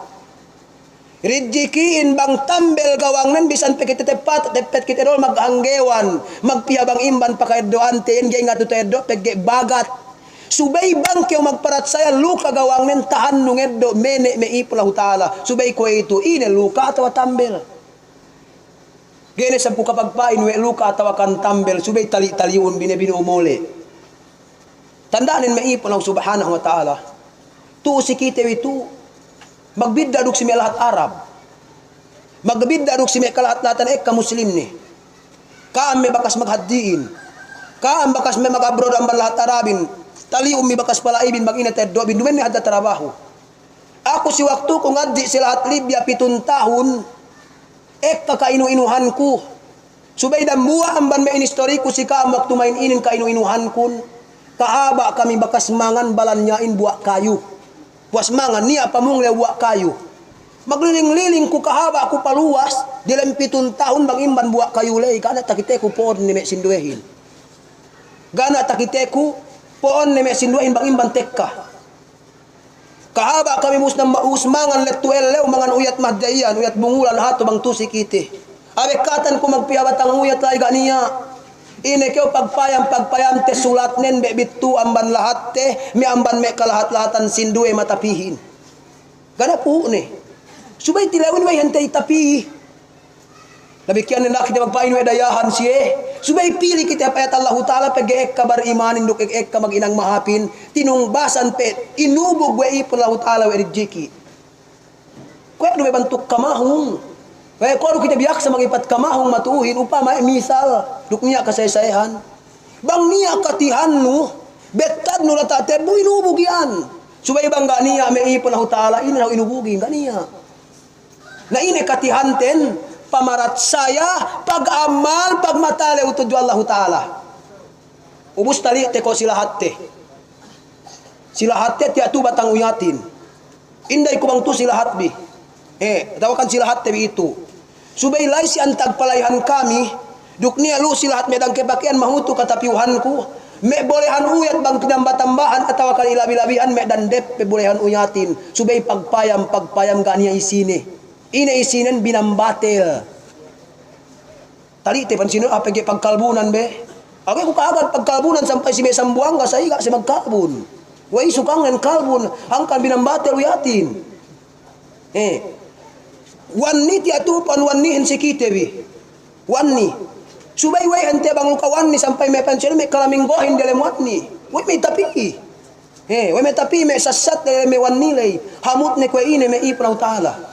Rijikiin bang tambel gawang nen bisan pege tetepat tepet kitero maganggewan magpiyabang imban pakaeddo anten gay nga tuteddo pege bagat. Subay bang kayo magparatsaya luka gawang nen tahan nung eddo mene me ipulaw Ta'ala. Subay ko itu ine luka atawa tambel. Gene sa pukapagpain we luka atawa kan tambel. Subay tali-taliun binumole. Tandaanin me ipulaw subhanahu wa ta'ala. Tu si kitew itu magbidda duk si me lahat Arab. Magbidda duk si me kalahat-lahatan ka muslim ni. Kaam me bakas maghaddiin. Kaam bakas me mag-abroad ang lahat Arabin. Tali bakas palaibin mag-inated do bin dumen ni adda trabaho. Ako si waktu ko ngaddi sila at Libya 7 tahun kakainu-inuhan ko. Subay dambuwa amban may inistori ko si kaam waktu main inin kainu-inuhan kun. Kahaba kami bakas mangan balan nyain buak kayu. Buas mangan niya pamunglew buak kayu. Magliling-liling ko kahaba ko paluwas dilam 7 tahun bang imban buak kayu lay kana takite ko poon ni me sinduehin. Gana takite ko poon ni mesinduain bang imban tekka. Kahaba kami musnang mausmangan letuel lew mangan uyat madyayan, uyat bungulan hato bang tusikite. Abekatan ko magpiawat ang uyat lay ganiya. Ine kyo pagpayam te sulat nen be bitu amban lahat te mi amban me kalahat-lahatan sindue matapihin. Gana po ni. Subay tilawin way hantay tapihi. Labikyan na kita magpain we dayahan siye. Subay pili kita payat Allah Ta'ala pag-eek ka bar imanin duk ek ka mag-inang mahapin tinungbasan pe inubog we ipon Allah Ta'ala we rijiki. Kuya do bantuk kamahong. Kaya ko kita biyak sa magipat kamahong matuhin upama misal duk niya kasaysayan. Bang niya katihan no betad no latate bu inubog yan. Subay bangga niya may ipon Allah Ta'ala ina inubugin kaniya. Na ine katihan ten pamarat saya pag-amal pagmatale utod Allah Ta'ala. Ubus tali te ko sila hatte. Sila hatte ti atu batang uyatin. Inday ko bang tu sila hatbi. Tawakan sila hatte bi itu. Subay lay si antag palayhan kami duk niya lu sila hat medang kebakian mahutu katapiuhan ko. Me bolehan uyat bang tinambatambahan atawa kan ilabi-labihan me dan dep pe bolehan uyatin. Subay pagpayam ganiya isine. Ina isinen binambatil. Tali te pansino apege pagkalbunan be. Agay ko kaagad pagkalbunan sampai si mesang buwanga sa iga si magkalbun. Way sukangan kalbun hangkan binambatel wiyatin. Wanni ti atupan wanni en sikitebi. Wanni. Subay way ante bang lukawan ni sampai may pansel may kalaming gohin dele wanni. Way may tapi. Way may tapi may sasat dele may wanni lay. Hamut ne ko ine may ipraw taala.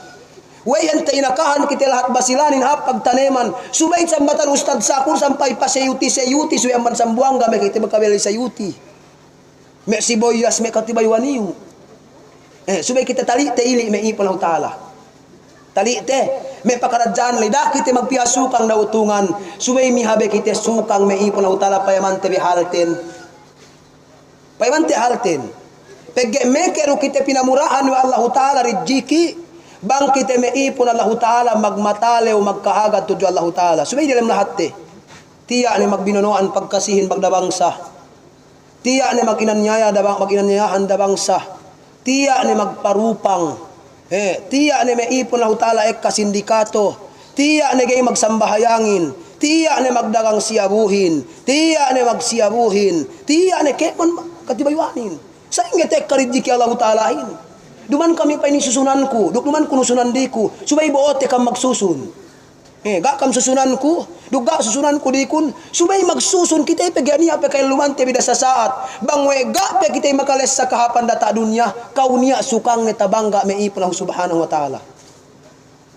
Way ante inakahan kita lahat basilanin hapag taneman. Subay sambatan ustad sakur sampai pasayuti suy amban sambuanga may kita magkabeli sayuti. May siboyas may katibay waniu. Subay kita tali te ili may ipraw taala. Tali te may pakaradyan lay dakit magpiasukang nautungan. Subay mihabe kita sukang may ipraw taala payamante bihalten. Payamante halten. Pegge mekero kita pinamurahan wa Allah taala rijiki. Bang kita meipon Allah Ta'ala magmatale o magkaagad tudyo Allah Ta'ala. Subay dilam lahat te. Tiya ni magbinunuan pagkasihin bagdabangsa. Tiya ni maginanyayahan dabangsa. Tiya ni magparupang. Tiya ni meipon Allah Ta'ala kasindikato. Tiya ni gay magsambahayangin. Tiya ni magdagang siyabuhin. Tiya ni magsiyabuhin. Tiya ni kekon katibaywanin. Sa ingetek karidjiki Allah Ta'alahin. Duman kami pa ini susunanku, duman kuno sunandiku, subay boote kam magsusun. Ga kam susunanku, duga susunanku dikun, subay magsusun kita pegania pa kay lumante bida sa saat. Bangwe ga pa kita makales sa kahapan data dunya, kauniya sukang ni tabangga may ipon subhanahu wa ta'ala.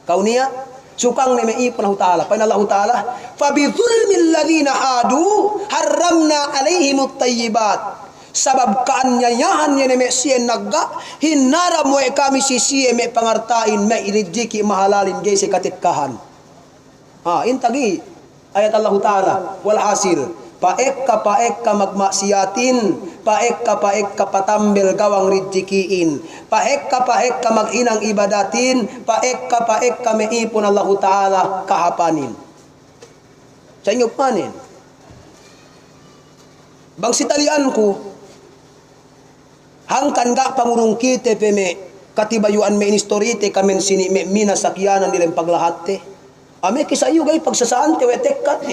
Kauniya sukang ni may ipon ta'ala. Pain Allah ta'ala, fa bi dhulmil ladina hadu haramna alaihimut tayyibat. Sabab kaanyayahan niya na may siya nagga, hinara mo kami si siya may pangartain, may irijiki mahalalin gay si katitkahan. Intagi, ayat Allah Ta'ala, walhasil, paek ka magmaksiatin, paek ka patambel gawang rijikiin, paek ka maginang ibadatin, paek ka may ipon Allah Ta'ala kahapanin. Sa inyo panin. Bang sitalian ko, hangkan ga pangurung kite pe me katibayuan me inistorite kamen sini me mina sakyanan nilang paglahate. Ame kisayo gay pagsasaan te wetekkat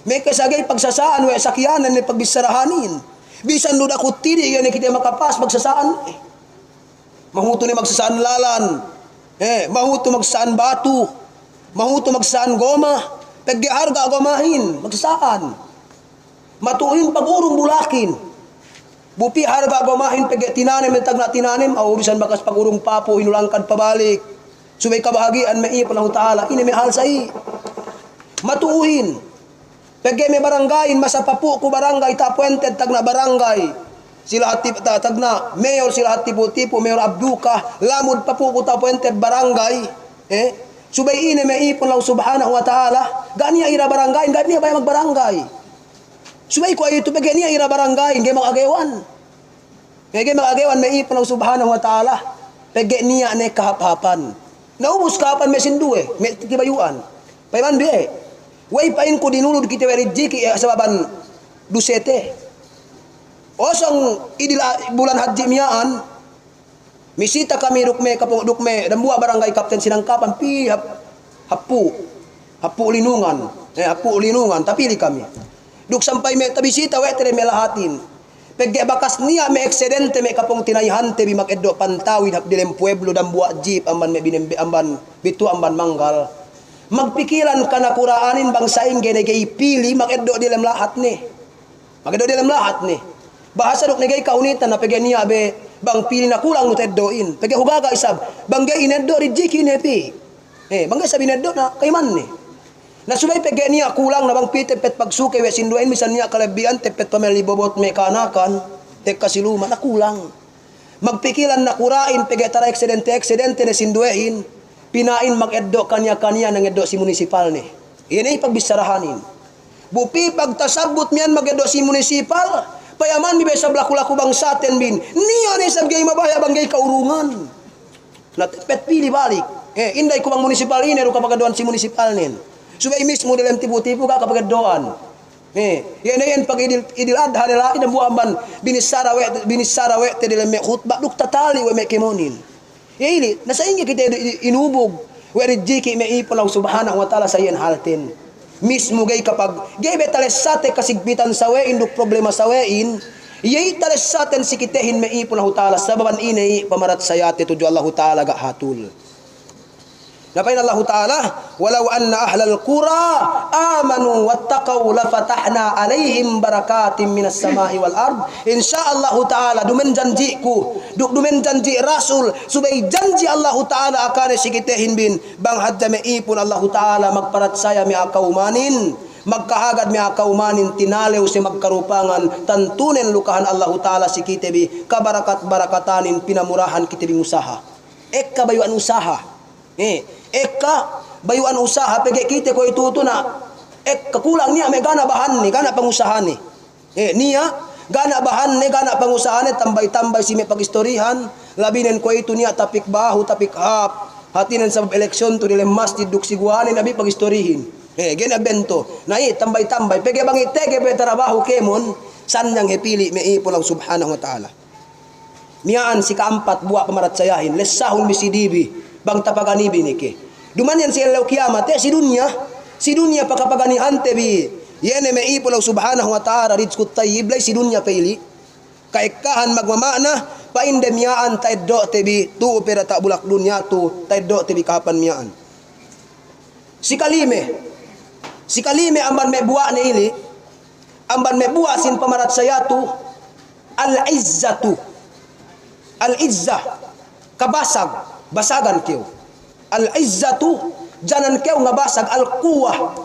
Me kisagay pagsasaan we sakyanan ni pagbisarahanin. Bisan luda kutiri yan kita makapas pagsasaan Mahuto ni magsasaan lalan. Mahuto magsasaan batu. Mahuto magsasaan goma. Paggiharga gomahin magsasaan. Matuin pagurong bulakin. Bupi harga gomahin pege tinanim tag na tinanim aw bisan bakas pagurong papo hinulangkan pabalik. Subay kabahagian may ipon Allah Ta'ala ini may halsai. Matuuhin. Pege may barangay masapapu ko barangay tapuented tag na barangay. Sila hati tag na mayor sila hati tipo mayor Abduka lamud papu ko tapuented barangay. Subay ini may ipon Allah Subhanahu wa Ta'ala. Ganiya ira barangay, ganiya bay magbarangay. Subay ko ay ito pagyan niya ira barangay, hindi mag-agawan. Hindi mag-agawan, may ipon ang subhanahu wa ta'ala. Pagyan niya na kahap-hapan. Naubos kahapan may sindu may tibayuan. Payman biye. Way pain ko dinulod kita werijiki sa baban dusete. Osang bulan haji miyaan, misita kami dukme, dambuha barangay kapten sinangkapan, hapu linungan. Hapu linungan, tapili kami. Duk sampai me tabisita wetere me lahatin. Pegge bakas niya me eksidente me kapong tinayhante bi makeddo pantawid hap dilem pueblo dan buat jeep amban me binembe amban bitu amban manggal. Magpikiran kana kuraanin bangsa ingge gay pili makeddo dilem lahat ni. Makeddo dilem lahat ni. Bahasa duk negay kaunitan na pegge niya be bang pili na kulang no teddoin. Pegge hugaga isab bangge ineddo rijiki nepi. Bangge sabi neddo na kay man ni. Nasulay pegge niya kulang na bang pitepet pagsuke we sinduin misan niya kalabian tepet pameli bobot me kanakan tek kasiluma na kulang. Magpikilan na kurain pegge tara eksidente na sinduin pinain mageddo kanya nang eddo si munisipal ni. Iyan ay pagbisarahanin. Bupi pagtasabot miyan mageddo si munisipal payaman mi sa blaku-laku bang saten bin. Niya ni sabgay mabaya banggay kaurungan. Natepet pili balik. Inday ko bang munisipal ini ro kapagaduan si munisipal nin. Subay mismo dalam tipu-tipu ka kapag doan. Yan pag idil adha nila ina buamban binisara we te dalam me khutbah duk tatali we me kemonin. Ili nasa inyo kita inubog we rijiki me ipon Allah subhanahu wa ta'ala sa yan halten. mismo gay kapag gay betales sate kasigbitan sawein duk problema sawein yay tales saten sikitehin me ipon Allah taala sababan inay pamarat sayate tuju Allah taala ga hatul. Napain Allah Ta'ala, walau anna ahlal qura amanu wattaqaw lafatahna alaihim barakatim minas samai wal ard. Insyaallah Ta'ala dumen janjiku, dumen janji Rasul, subay janji Allah Ta'ala akan sikitehin bin bang hadda me ipon Allah Ta'ala magparat saya mi akaumanin. Magkahagad mi akaumanin tinalew si magkarupangan tantunen lukahan Allah Ta'ala sikitebi kabarakat-barakatanin pinamurahan kitebi usaha. Ekka bayuan usaha. Eka bayuan usaha pege kite ko ituto na kulang niya may gana bahan ni gana pangusahan ni niya gana bahan ni gana pangusahan ni tambay-tambay si may pagistorihan labinen ko ito niya tapik baho tapik hap hatinan sa eleksyon to nila masjid duk siguanin abi pagistorihin gena bento na tambay-tambay pege bang itege be trabaho kemon sanyang hepili may ipo lang subhanahu wa ta'ala miyaan si kaampat buwa pamarat sayahin lesahon misidibi bang tapaganibi nike duman yan si Allah kiamat si dunya pakapaganihan tebi yene me ipolaw subhanahu wa ta'ala rizqut tayyib lay si dunya pili kaikahan magmamana painde miyaan taiddo tebi tu pera tak bulak dunya tu taiddo tebi kapan miyaan si kalime amban me buwa ni ili amban me buwa sin pamarat sayatu al-izzah kabasag basagan kiyo al-izzatu janan kiyo nga basag al-quwah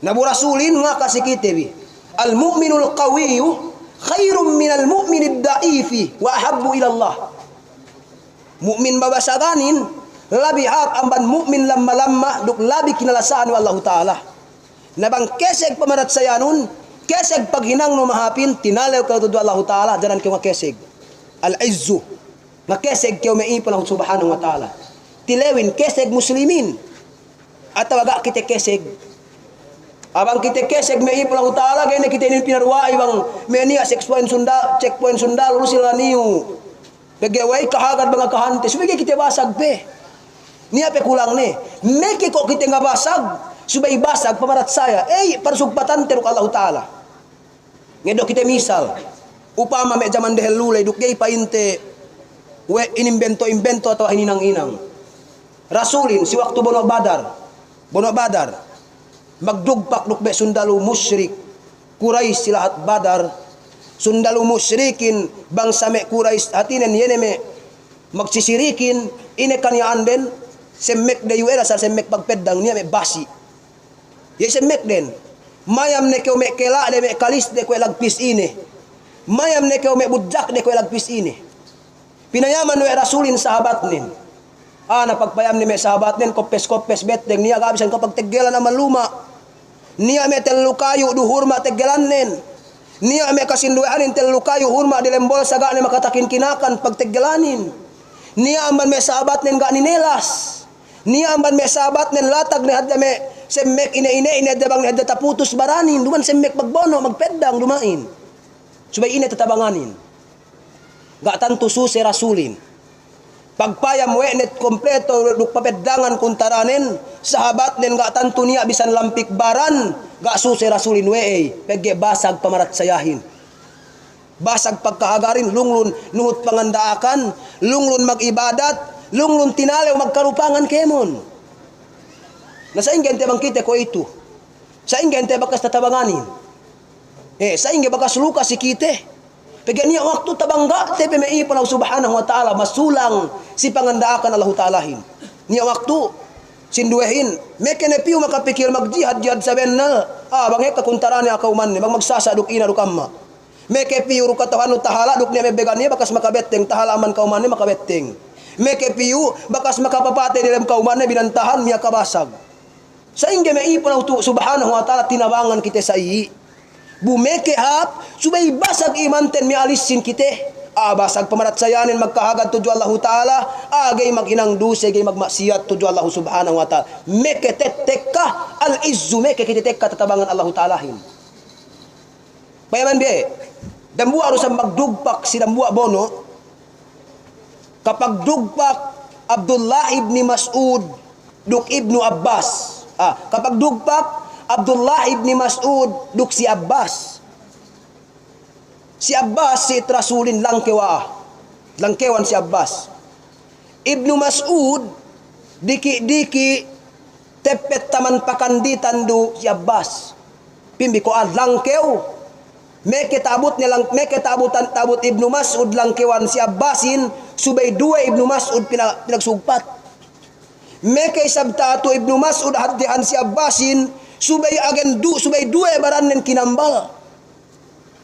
naburasulin nga kasikitebi al-mu'minul qawiyu khairun minal mu'minid da'ifi wa ahabbu ilallah mu'min babasaganin labi hak amban mu'min lamma duk labi kinalasaan wa Allah Ta'ala nabang keseg pamarat sayanun keseg paghinang no mahapin tinalew ka tudu Allah Ta'ala janan kiyo nga keseg al-izzu nga keseg kiyo maipon ang subhanahu wa ta'ala tilewin keseg muslimin at tawaga kita keseg abang kita keseg maipon ang ta'ala gaya na kita inin pinarwa ibang meniya checkpoint sundal sila niyo pagaway kahagad mga kahante subay kita basag pe niya pe kulang ni meki ko kita nga basag subay basag pamarat saya parsugpatan teruk Allah ta'ala ngedo kita misal upama me zaman dehel lulay duk gay painte we inimbento atau hininang-inang rasulin si waktu bono badar magdugpak dukbe sundalu musyrik Quraisy silahat badar sundalu musyrikin bangsa me Quraisy hatinen yene me magsisirikin ine kanyaan den semek de yuera sa semek pagpeddang niya me basi ye semek den mayam ne keu me kela de me kalis de ko lagpis ine mayam ne keu me budjak de ko lagpis ine pinayaman we rasulin sahabat nin napagpayam ni may sahabat nin kopes betdeng niya gabisan kapag teggelan na maluma niya may telukayo du hurma teggelan nin niya may kasinduanin telukayo hurma dilembol saga ni makatakin kinakan pag teggelanin niya amban may sahabat nin ga ninelas niya amban may sahabat nin latag ni hadda may semek ine hadda bang ni hadda taputus baranin duman semek magbono magpeddang dumain subay ine tatabanganin ga tanto susi rasulin pagpayam wenet kompleto duk papeddangan kuntaranen sahabat nen ga tanto niya bisan lampik baran ga susi rasulin weey pegge basag pamarat sayahin basag pagkahagarin lunglun nuhut pangandaakan lunglun magibadat lunglun tinalew magkarupangan kemon nasa ingente bang kita ko ito sa ingente bakas tatabanganin sa ingge bakas lukas si kite pagyan niya waktu tabangga tepe may ipon ang subhanahu wa ta'ala masulang si pangandaakan Allah ta'alahin niya waktu sinduehin may kenepiyo makapikir magjihad sa bennal banghe kakuntarani akauman ni bang magsasaduk ina dukamma may kepiyo rukatahan tahala duk niya may began niya bakas makabetteng tahalaman kauman ni makabetteng may kepiyo bakas makapapate nilam kauman ni binantahan niya kabasag sa ingge may ipon ang subhanahu wa ta'ala tinabangan kita sa iyi bumeke hap subay basag imanten mi alisin kite basag pamarat sayanin magkahagad tuju Allah ta'ala agay maginang duse gay magmaksiyat tuju Allah subhanahu wa ta'ala meke tetekka al-izzu meke kitetekka tatabangan Allah ta'alahin payaman biye dambuwa rusang magdugpak si dambuwa bono kapag dugpak Abdullah ibni Mas'ud duk ibnu Abbas kapag dugpak Abdullah ibni Mas'ud duk si Abbas. Si Abbas si Rasulin langkewan si Abbas. Ibnu Mas'ud diki tepet taman pakanditan du si Abbas. Pimbi ko langkew. Meke tabut Ibnu Mas'ud langkewan si Abbasin subay dua Ibnu Mas'ud pinagsugpat. Meke sabtato Ibnu Mas'ud hadian si Abbasin subay dua baranen kinambal.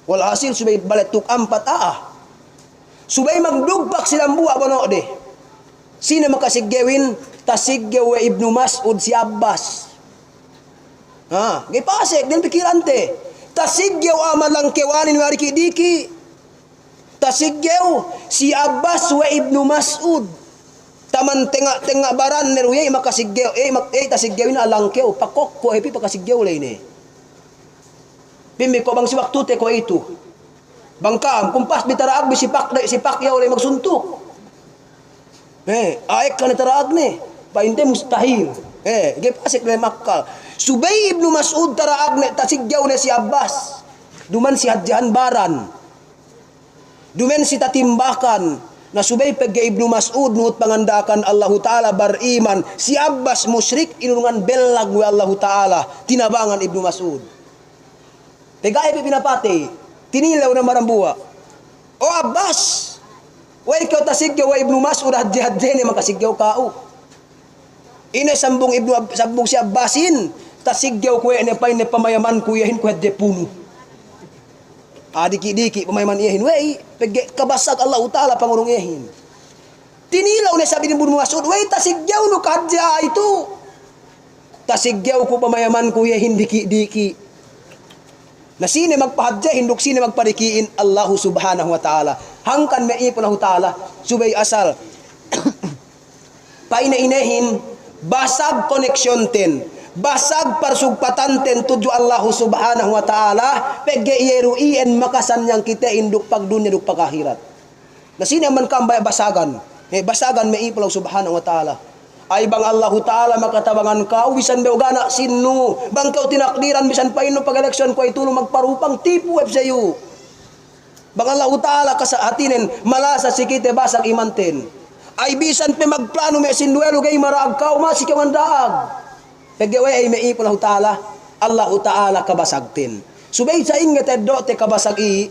Walhasil subay baletuk 4 subay magdugpak silang buwa bono de. Sino makasiggewin? Tasiggew Ibnu Mas'ud si Abbas. Gipasek din pikiran te. Tasiggew amalang kewanin wari diki. Tasiggew si Abbas wa Ibnu Mas'ud. Taman tengah baran neruyay makasiggew. Tasiggewin alangkew. Pakok ko epi pakasiggew lay ni. Pimbi ko bang si waktu te ko itu. Bangkam kumpas bitaraag si Pacquiao lay magsuntok. Aek ka ni taraag ni. Painte mustahil. Gipasik lay makkal. Subay Ibnu Mas'ud taraag na tasigyaw na si Abbas. Duman si hadjahan baran. Dumen si tatimbakan. Na subay pagka Ibnu Mas'ud nuhut pangandakan Allahu Ta'ala bariman. Si Abbas musyrik inungan belag wa Allahu Ta'ala. Tinabangan Ibnu Mas'ud. Pagka pinapati. Tinilaw na marambuwa. O Abbas. Wa ikaw tasigyaw wa Ibnu Mas'ud hadjahadjahn makasigyaw kao. Ina sambung si Abbasin. Tasigyaw ko ene pamayaman ko yahin ko hadde puno. Diki pamayaman yahin wey kabasag Allah Ta'ala pangurong yahin. Tinilaw na sabi ni Ibnu Mas'ud, wey tasigyaw no kadya itu. Tasigyaw ko pamayaman ko yahin diki. Na sine magpahadya hinduk sine magparikiin Allah Subhanahu wa Ta'ala. Hangkan maipon Allah Ta'ala subay asal. Paina-inahin basag koneksyon ten. Basag parsugpatan ten tudyo Allah Subhanahu wa Ta'ala pegge ieruien makasan yang kita induk pag dunya duk pag akhirat. Na sino man kambay basagan. Basagan may ipulaw Subhanahu wa Ta'ala. Ay bang Allah Ta'ala makatabangan ka bisan beugana sino bang kaw tinakdiran bisan paino pag eleksyon ko itulo magparupang tipu web sayo. Bang Allah Ta'ala kasahatinen malasa sikite basag imanten. Ay bisan pe magplano me sinduelo gay maraag ka umasi ka mandaag. Paggawa ay may ipon Allah Ta'ala kabasagtin. Subay sa ingat eddo te kabasagi,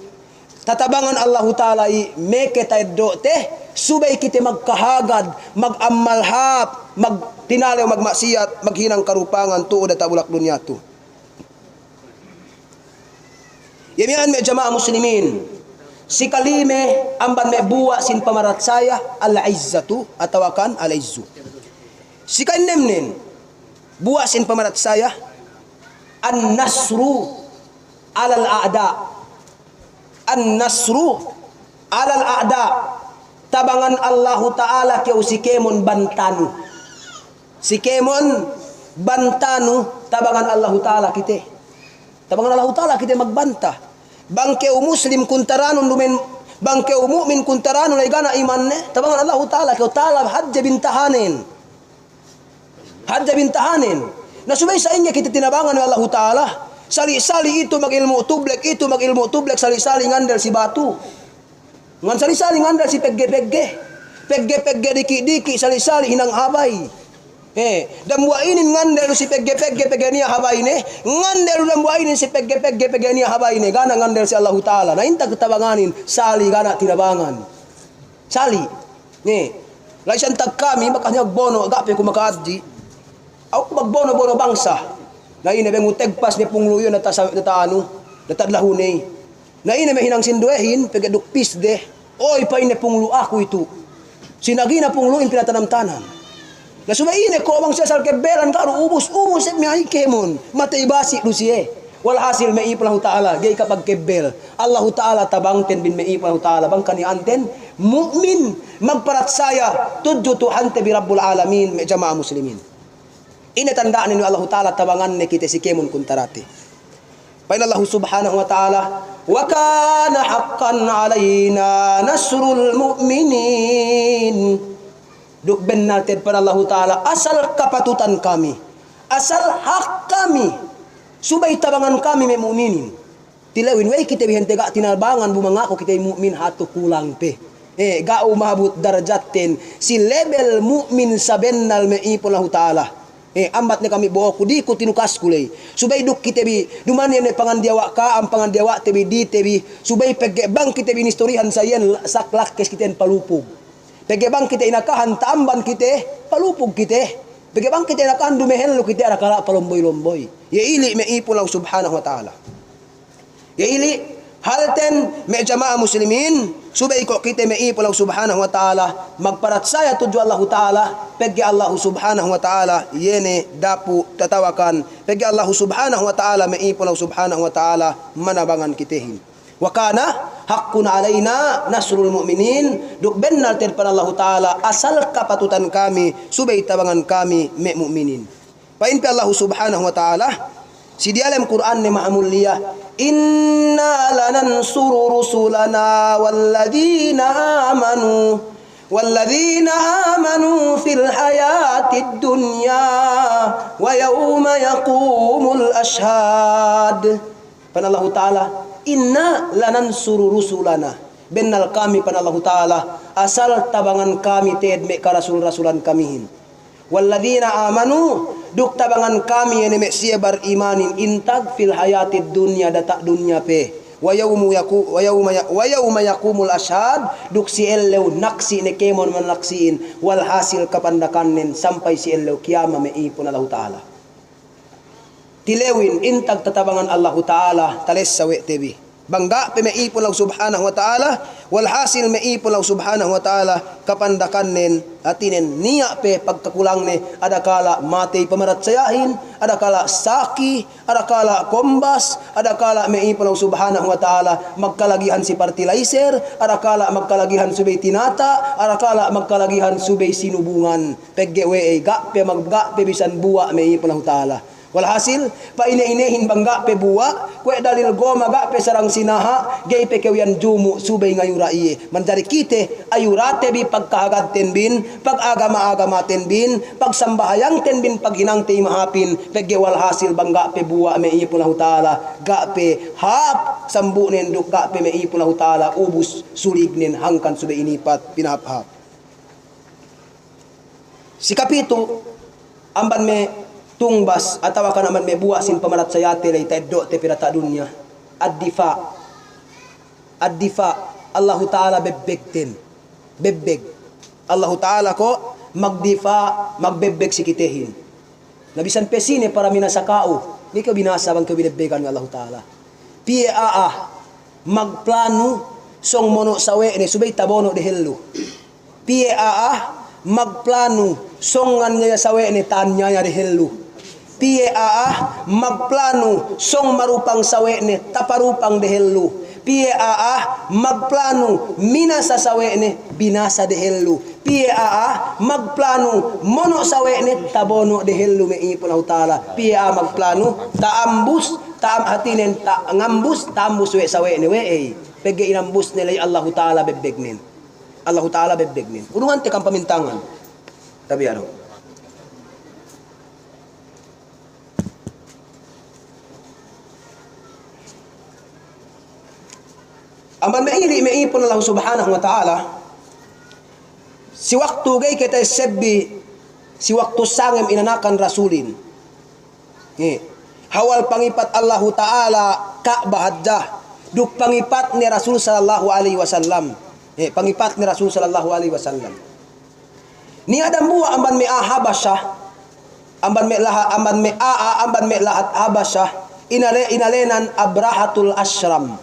tatabangan Allah Ta'ala i meke eddo te, subay kiti magkahagad, magamalhap, magtinalaw, magmaksiyat, maghinang karupangan tuod at abulak dunya to. Yamian me jamaah muslimin, si kalime amban me buwa sin pamaratsaya al-izzatu atawakan al-izzu. Si kanemnen buasin pamarat saya an-nasru alal a'da. An-nasru alal a'da. Tabangan Allah Ta'ala kaya si Kemon bantanu. Si Kemon bantanu tabangan Allah Ta'ala kita. Tabangan Allah Ta'ala kita magbanta. Bangkeu muslim kuntaranon dumen bangkeu mu'min kuntaranon ay gana imanne. Tabangan Allah Ta'ala kaya talab hadja bintahanin. Hadja bintahanin. Nasubay sa inyo kita tinabangan ng Allah Ta'ala. Sali-sali ito mag-ilmu tublek, sali-sali ngandal si batu. Ngan sali-sali ngandal si pegge-pegge. Pegge-pegge diki-diki, sali-sali hinang habay. Dambuainin ngandal si pegge-pegge niya habay ne. Ngandal dambuainin si pegge-pegge niya habay ne. Gana ngandal si Allah Ta'ala. Nainta katabanganin, sali gana tinabangan. Sali. Laisan tag kami, makanya bono, agapi ko makaadji. Ako magbono-bono bangsa. Na ina bang utegpas ni pungluyo na taano, natadlahunay. Na ina may hinang sinduehin, pegadukpis de. Oy pa ina punglu ako ito. Sinagina pungluin pinatanamtanan. Na sumaine ko bang siya salkebelan ka ubus mi ay kemon. Matay basi lusiye. Walhasil may ipon Ta'ala, gay kapag kebel. Allah Ta'ala tabangten bin may ipon Ta'ala bang kanianten mu'min magparatsaya tudyo tuhante bi Rabbul Alamin may jamaah muslimin. Inatandaan ninyo Allah Ta'ala tabangan ni kita si Kemon kuntarati. Pain Allah Subhanahu wa Ta'ala, wa kana haqqan alayna nasrul mu'minin. Dukben natin pa Allah Ta'ala, asal kapatutan kami, asal hak kami, Subay tabangan kami may mu'minin. Tilawin, way kita bihente ga tinabangan bumangako kita mu'min hato kulang pe. Ga umabot darajatin si level mu'min sa bennal may ipon Allah Ta'ala. Ambat ni kami buo ko di ko tinukas kulay. Subay duk kita bi duman yan pangandiawa ka ang pangandiawa tebi di tebi subay paggebang kita bi nistorihan sa yan saklak kes kita palupog. Paggebang kita inakahan tamban kita palupog kita. Paggebang kita inakahan dumehelo kita arakala palomboy-lomboy. Ya ili may ipon Allah Subhanahu wa Ta'ala. Ya ili halten may jamaah muslimin subay ko kita may ipon Allah Subhanahu wa Ta'ala magparatsaya tudyo Allah Ta'ala pegi Allah Subhanahu wa Ta'ala yene dapu tatawakan pegi Allah Subhanahu wa Ta'ala may ipon Allah Subhanahu wa Ta'ala manabangan kitehin wa kana haqqun alaina nasrul mu'minin duk bennal ter pan Allah Ta'ala asal kapatutan kami subay tabangan kami may mu'minin pain pe Allah Subhanahu wa Ta'ala si di alam Quran ni ma'amuliyah inna lanansuru rusulana walladhina amanu fil hayatid dunya wa yawma yaqumul ashhad pan Allah Ta'ala inna lanansuru rusulana bennal kami pan Allah Ta'ala asal tabangan kami ted me karasul-rasulan kamihin walladhina amanu duk tabangan kami yang mek sia berimanin intag fil hayatid dunya data dunya pe wa yawma yaqumul ashhad duk si ellew naksi ne kemon man naksiin wal hasil kapandakanen sampai si ellew kiyama me ipon Allah Ta'ala tilewin intag tatabangan Allah Ta'ala tales sawe tebi bangga pe me ipon Allah Subhanahu wa Ta'ala wal hasil me ipon Allah Subhanahu wa Ta'ala kapandakanen atinen niya pe pagkakulang ni adakala matay pamaratsayahin adakala saki adakala kombas adakala me ipon Allah Subhanahu wa Ta'ala magkalagihan si fertilizer adakala magkalagihan subay tinata adakala magkalagihan subay sinubungan peggewe ga pe magga pe bisan buwa me ipon Allah Ta'ala walhasil pa ine-inehin bangga pe buwa kwe dalil goma ga pe sarang sinaha gay pe kewyan jumu subay ngayura iye manjari kite ayurate bi pagkahagad ten bin pag-agama-agama ten bin pagsambahayang ten bin paghinang te mahapin pegge walhasil bangga pe buwa me ipon Allah Ta'ala ga pe hap sambunen duk ga pe me ipon Allah Ta'ala ubus sulignen hangkan subay inipat pinaphap si kapito amban me tungbas atawa ka naman may buwa sin pamarat sa yate lay teddo te pirata dunya ad-difa Allah Ta'ala bebbeg Allah Ta'ala ko magdifa magbebeg si kitehin nabisan pesine para minasakao di ka binasa bang kabinebbegan ng Allah Ta'ala piaa magplano song mono sawe ni subay tabono de hello piaa magplano songan niya sawe ni tanya niya de hello piaa magplano song marupang sawe ni taparupang de hello piaa magplano minasa sawe ni binasa de hello piaa magplano mono sawe ni tabono de hello me ipon Allah Ta'ala piaa magplano taambus taam hatinen ngambus taambus we sawe ni we pege inambus nilay Allah Ta'ala bebegnen Allah Ta'ala bebegnen kurungan te kang pamintangan tabi ano aman maili maipon Allah Subhanahu wa Ta'ala si waktu gay kita sebbi si waktu sangem inanakan rasulin hawal pangipat Allah Ta'ala Ka'bah haddah duk pangipat ni Rasul sallallahu alaihi wasallam pangipat ni Rasul sallallahu alaihi wasallam ni adam buwa amban me Habasha amban me lahat Habasha inalenan Abrahatul Ashram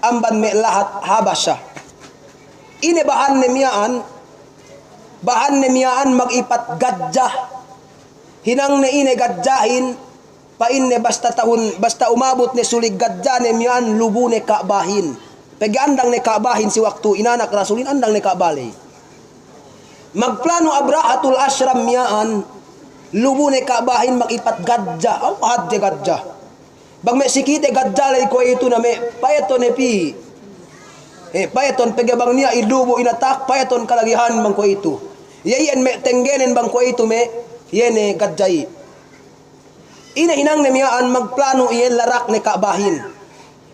amban me lahat Habasha ini bahan nemiyaan magipat gadjah hinang ne ine gadjahin pa inne basta umabot ne sulig gadja nemiyaan lubune Ka'bahin pegi andang ne Ka'bahin si waktu inanak rasulin andang ne Ka'bali magplano Abrahatul Ashram miyaan lubune Ka'bahin magipat gadjah hadde gadjah bang me sikite gadjalay ko ito na me payaton epi payaton pegabang niya ilubo inatak payaton kalagihan bang ko ito yayan me tenggenen bang ko ito me yene gadjay Ina hinang nemiyaan magplano iyan larak ni kaabahin.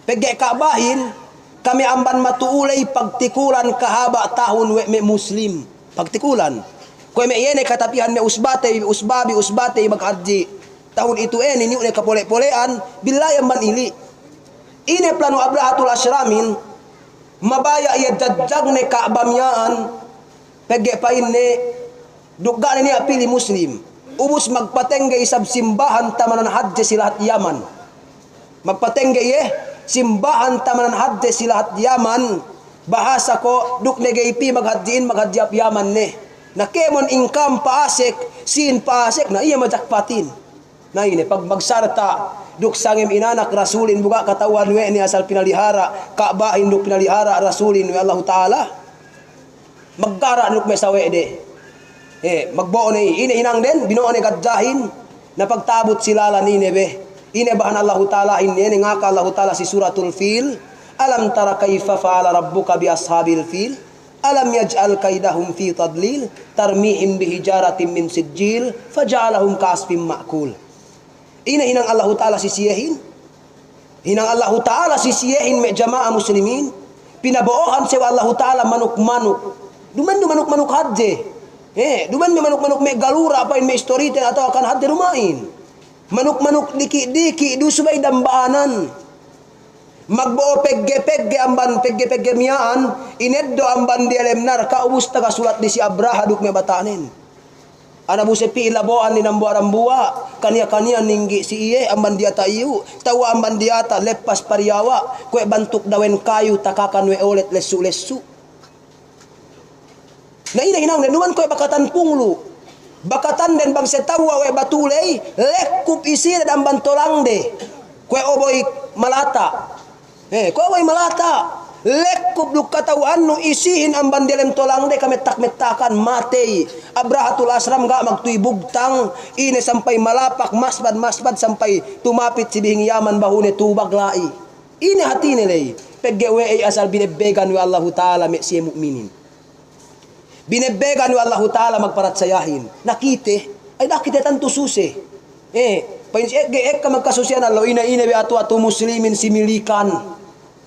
Pagge kaabahin, kami amban matuulay pagtikulan kahaba tahun we me muslim. Pagtikulan. Kung may iyan ay katapihan me usbate maghaji. Tahun itu ni ni kapole-polean, bilayang manili. Ine plano Abrahatul Asyramin, mabaya iya jajjag ni kaabamyaan, pagge pa ini, dugga niya pili muslim. Ubus magpatenggay sab simbahan tamanan hadje silahat Yaman. Magpatenggay simbahan tamanan hadje silahat Yaman. Bahasa ko duk negaypi maghadjiap Yaman ne. Nakemon income paasek, sin paasek na iya majakpatin. Na ini pag magsarta duk sangim inanak rasulin buka katawan we ni asal pinalihara, kaabahin duk pinalihara rasulin we Allah Taala. Maggara duk may sawe de. Magbuo ni ini inang den binuo ni gadjahin na pagtabot sila la ni nebe ine bahan Allah Taala ini ngaka Allah Taala si suratul fil alam tara kaifa fa'ala rabbuka bi ashabil fil alam yaj'al kaidahum fi tadlil tarmihim bi hijaratin min sijil faj'alahum ka'asfin ma'kul. Ine inang Allah Taala sisiyehin inang Allah Taala sisiyehin me jamaah muslimin pinabuohan sa Allah Taala manuk-manuk duman manuk-manuk hadje. Duman may manuk-manuk may galura pa may storite atau akan hati rumain. Manuk-manuk diki-diki du subay dambaanan. Magbuo pegge-pegge amban pegge-pegge miyaan ineddo amban di alemnar kaubus taga sulat di si Abraha duk may batanin. Ana bu sepi laboan ni nambu arambua kania-kania ninggi si iye amban dia tayu tawa amban dia ta lepas pariyawa kue bantuk dawen kayu takakan we olet lesu-lesu. Na ina hinang numan koy bakatan punglu. Bakatan den bang setawa we batulay, lekup isi dan bantolang de. Koy oboy malata. Koy oboy malata. Lekup duk katawan no isihin ang bandelem tolang de kametak-metakan matey. Abrahatul Asram ga magtuy bugtang ine sampai malapak masbad sampai tumapit si bihing Yaman bahune tubag lai. Ine hati nilay. Peggewe ay asal binebegan wa Allah Taala me siya mu'minin. Binebegan ni Allah Ta'ala magparatsayahin. Nakite, ay nakite tanto susi. Painsiek ka magkasusyan Allah, ina be atu muslimin si milikan.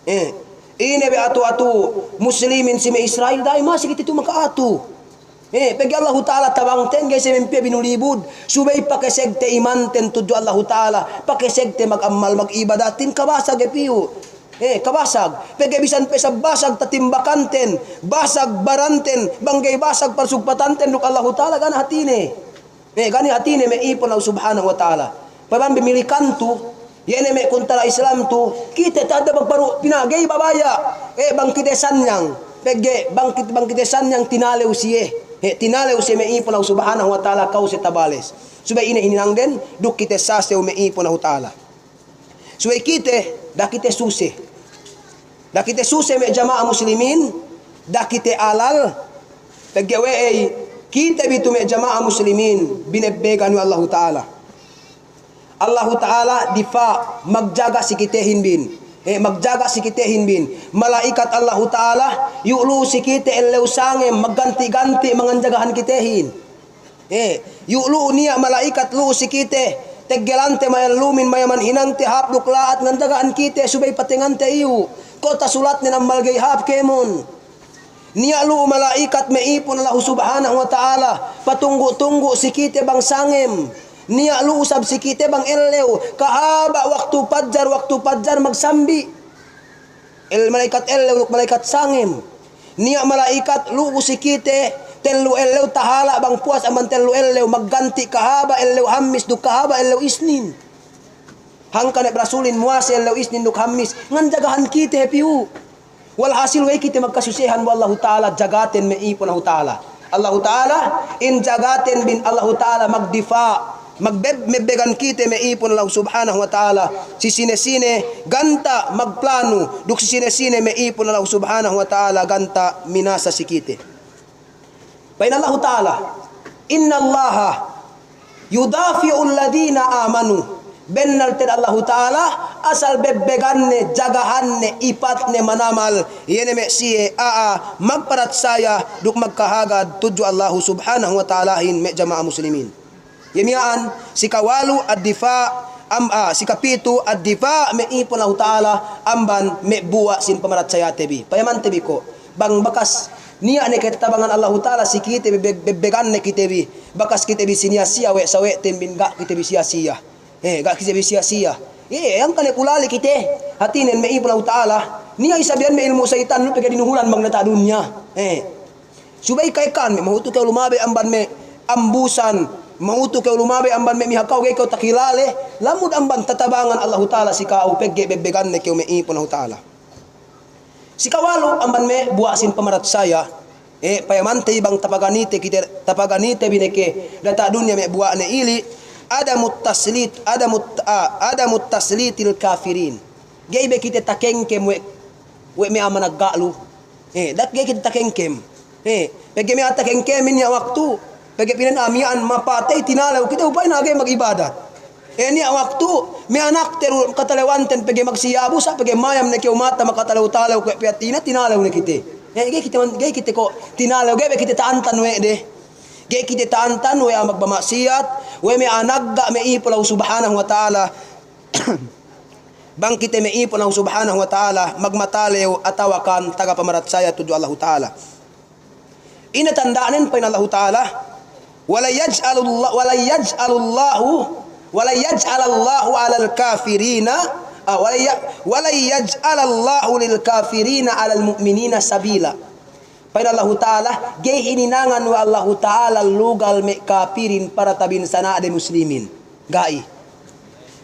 Ina be atu muslimin si may Israel, dahil masik ito makaatu. Pagi Allah Ta'ala tabangten, guys, mempe binulibud. Subay pakesegte imanten tudyo Allah Ta'ala. Pakesegte mag-amal, mag-ibadatin, kabasag epiyo. Kabasag, pegebisan pe sa basag tatimbakanten, basag baranten, banggay basag parsugpatanten nuk Allah Ta'ala gana hatine. Gani hatine me ipon Allah Subhanahu wa Ta'ala. Pabang bimilikan tu, yene me kuntara Islam tu, kita tada magparu pinagay babaya. Bangkitesan yang, pege bangkitesan yang tinalew siye. Tinalew siye me ipon Allah Subhanahu wa Ta'ala kau se tabales. Subay ine hininang den, duk kite sasew me ipon Allah Ta'ala. Subay kite, dakite susi. Dakite susi me jamaah muslimin, dakite alal, paggawe kita bitu me jamaah muslimin, binebegan ni Allah Ta'ala. Allah Ta'ala difa, magjaga si kitehin bin. Magjaga si kitehin bin. Malaikat Allah Ta'ala, yu'lu si kite elew sangem, magganti-ganti manganjagahan kitehin. Yu'lu niya malaikat lu si kite, teggelante mayalumin mayaman hinante hapduk laat ngandagaan kite subay patingante iyo. Kota sulat ni ng malgay hap kemon. Niya lu malaikat meipon Allah Subhanahu wa Ta'ala. Patunggu-tunggu si kite bang sangem. Niya lu usab si kite bang elew. Kahaba waktu padjar magsambi. Malaikat elew, malaikat sangem. Niya malaikat lu si kite. Tenlu elew tahala bang puas aman tenlu elew. Magganti kahaba elew hamis duk kahaba elew isnin. Hangka na brasulin muasi elew isnin duk hamis. Nganjagahan kite piu. Walhasil way kita magkasusihan wa Allah Ta'ala jagaten meipon Allah Ta'ala. Allah Ta'ala in jagaten bin Allah Ta'ala magdifa. Magbebegan kita meipon Allah Subhanahu wa Ta'ala. Si sine-sine ganta magplano. Duk si sine-sine meipon Allah Subhanahu wa Ta'ala ganta minasa si kite. Bain Allah Ta'ala. Inna Allah yudafi'u alladhina amanu. Bennal ter Allah Ta'ala asal bebeganne jagahanne ipatne manamal yene me siye magparat saya duk magkahagad tudyo Allah Subhanahu wa Ta'ala hin me jamaah muslimin. Yemian si kawalu ad-difa si kapito ad-difa me ipon Allah Ta'ala amban me buwa sin pamarat saya tebi payaman tebi ko bang bakas niya ne kitabangan Allah Ta'ala si kite bebegan ne kitebi bakas kitebi sinia-sia we sawe ten bin ga kitebi sia-sia ga kitebi sia-sia yang kane kulali kite hatinen me ipon Allah Ta'ala niya isabihan me ilmu syaitan no pagadi nuhulan magnata dunya subay kay kan me mahuto kay lumabe amban me ambusan mauto kay lumabe amban me mihakaw kay ko takilale lamud amban tatabangan Allah Ta'ala si kao pegge bebegan ne kay meipon Allah Ta'ala si kawalo amban me buasin pamarat saya payamante ibang tapaganite bineke data dunya me buwa ne ili adamut taslitil kafirin gaybe kite takengkem we me amanaggalu dak gay kite takengkem pegge me atakengkem niya waktu pagka pinanamian mapatay tinalaw kita upay nagay mag-ibadat niya waktu may anak teru katalawanten pagka magsiyabo sa pagka mayam na kiyo mata makatalaw-talaw kaya piyatina tinalaw na kita gay kita ko tinalaw gay kita taantan we de gay kita taantan we ang magbamaksiyat we may anagga may ipolaw subhanahu wa ta'ala bang kita may ipolaw subhanahu wa ta'ala magmatalew atawakan tagapamaratsaya tudyo Allah Ta'ala inatandaanin pa Allah Ta'ala wala yaj'alallahu 'alal kafirina wala yaj'alallahu lil kafirina 'alal mu'minina sabila. Pada Allah Ta'ala gay hininangan wa Allah Ta'ala lugal me kafirin para tabin sana ade muslimin.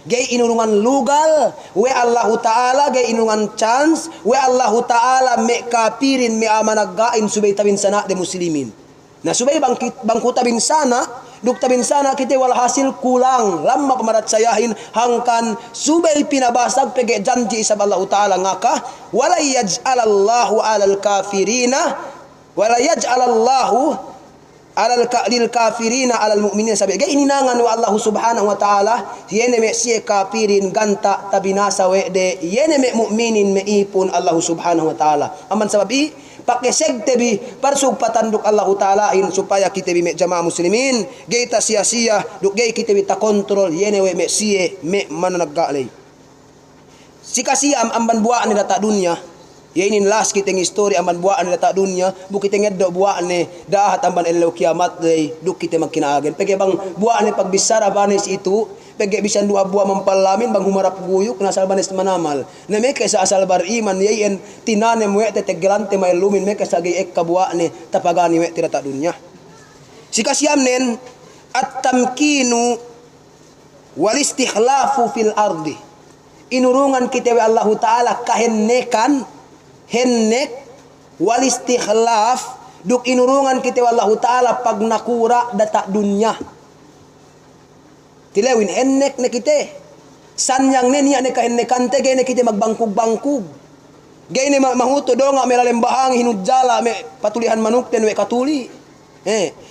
Gay inurungan lugal we Allah Ta'ala gay inurungan chance we Allah Ta'ala me kafirin me amanagain subay tabin sana ade muslimin. Na subay bangkuta bin sana dukta bin sana kita wala hasil kulang lamma pamarat sayahin hangkan subay pinabasag pege janji isab Allah Ta'ala ngaka wala yaj'alallahu 'alal kafirina wala yaj'alallahu 'alal lil kafirina 'alal mu'minina sabi gay ininangan wa Allah subhanahu wa ta'ala yene me siye kafirin ganta tabinasa we de yene me mu'minin me ipon Allah subhanahu wa ta'ala aman sababi pakeseg tebi parsug patanduk Allah Ta'ala in supaya kita bi me jamaah muslimin gay ta sia-sia duk gay kita bi ta kontrol yene we me siye me mananaggalay sikasiam amban buaan ni data dunya yainin last kiteng history amban buaan ni data dunya bukiteng eddo buaan ni dahat amban elaw kiamat day duk kita magkinaagen pege bang buaan ni pagbisara banis itu pege bisan dua buah mampalamin bang humarap guyuk nasal banis manamal na me kaysa asal bar iman yayin tinanem we tetegelante may lumin me kaysa gay ek kabua ni tapagani we tirata dunya sikasiam nen at tamkinu wal istikhlafu fil ardi inurungan kita we Allah Ta'ala kahennekan hennek wal istikhlaf duk inurungan kita we Allah Ta'ala pag nakura data dunya tilawin hennek na kite sanyang niya ne kahennekante gay ne kite magbangkug-bangkug gay ne mahuto do nga melalim bahang hinudjala me patulihan manuk ten we katuli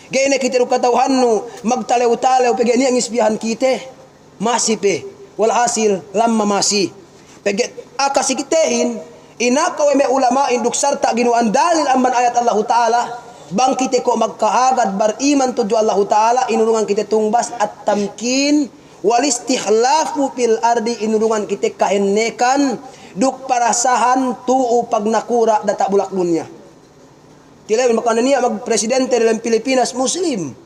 gay ne kite rukatawhan no magtalew-talew pege niya ang isbihan kite masipe wal hasil lamma masi pege akasikitehin inakaw me ulama induk sarta ginuan dalil amban ayat Allah Ta'ala bang kita ko magkaagad bar iman tudyo Allah Ta'ala inurungan kita tungbas at tamkin wal istikhlafu fil ardi inurungan kita kahennekan duk parasahan tuu pag nakura data bulak dunya tilawin makana niya mag presidente ng Pilipinas muslim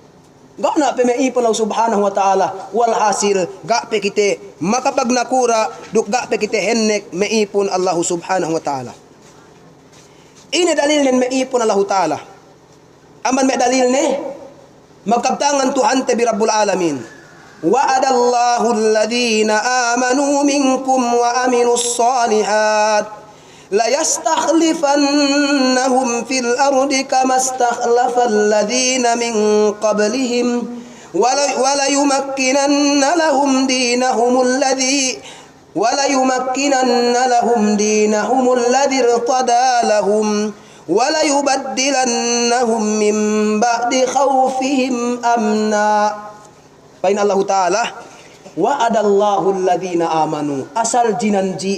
gana pe meipon Allah subhanahu wa ta'ala wal hasil ga pe kita makapag nakura duk ga pe kita hennek meipon Allah subhanahu wa ta'ala ini dalil nen meipon Allah Ta'ala aman may dalil ne magkabtangan Tuhan tabi Rabbul Alamin wa'adallahu alladhina amanu minkum wa aminus salihat la yastakhlifannahum fil ardi kama istakhlafa alladhina min qablihim wa la yumakkinanna lahum dinahum alladhi irtada lahum wala yubaddilannahum min ba'di khawfihim amna pain Allah Ta'ala wa'adallahu alladhina amanu asal janji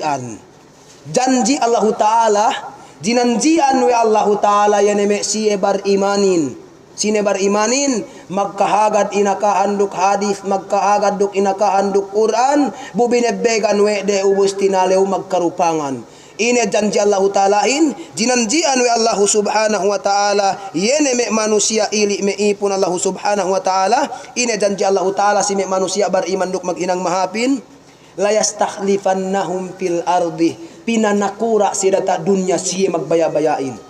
Allah Ta'ala jinanjian we Allah Ta'ala yaneme siye bar imanin Sine barimanin, magkahagad inakahanduk hadith, magkahagad duk inakahanduk Quran, bubinebbegan de ubus tinalew magkarupangan. Ine janji Allah Ta'alain, jinanjian we Allah Subhanahu wa Ta'ala, yene me manusia ili me ipun Allah Subhanahu wa Ta'ala, ine janji Allah Ta'ala si me manusia bariman duk maginang mahapin, layastakhlifannahum fil ardi, pinanakura sidata dunya siye magbaya-bayain.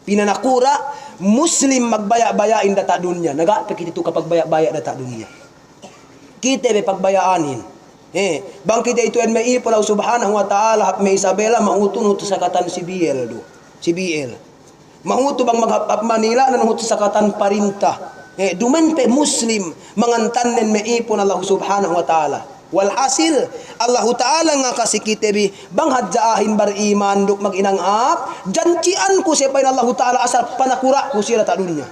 Pinanakura Muslim magbaya-bayain data dunya. Naga pakit itu kapag baya-baya data dunya. Kita be pagbayaanin. Bang kita itu en mai pala Subhanahu wa Ta'ala hap may Isabela mautun sa katan si BL do. Si BL. Mauto bang maghap Manila nan huto sa katan parinta. Duman pe Muslim mangantannen mai pon Allah Subhanahu wa Ta'ala. Walhasil Allah Ta'ala nga kasi kitebi bang hadjaahin bariman duk maginang ap janjian ko siya pa Allah Ta'ala asal panakura ko siya ta dunya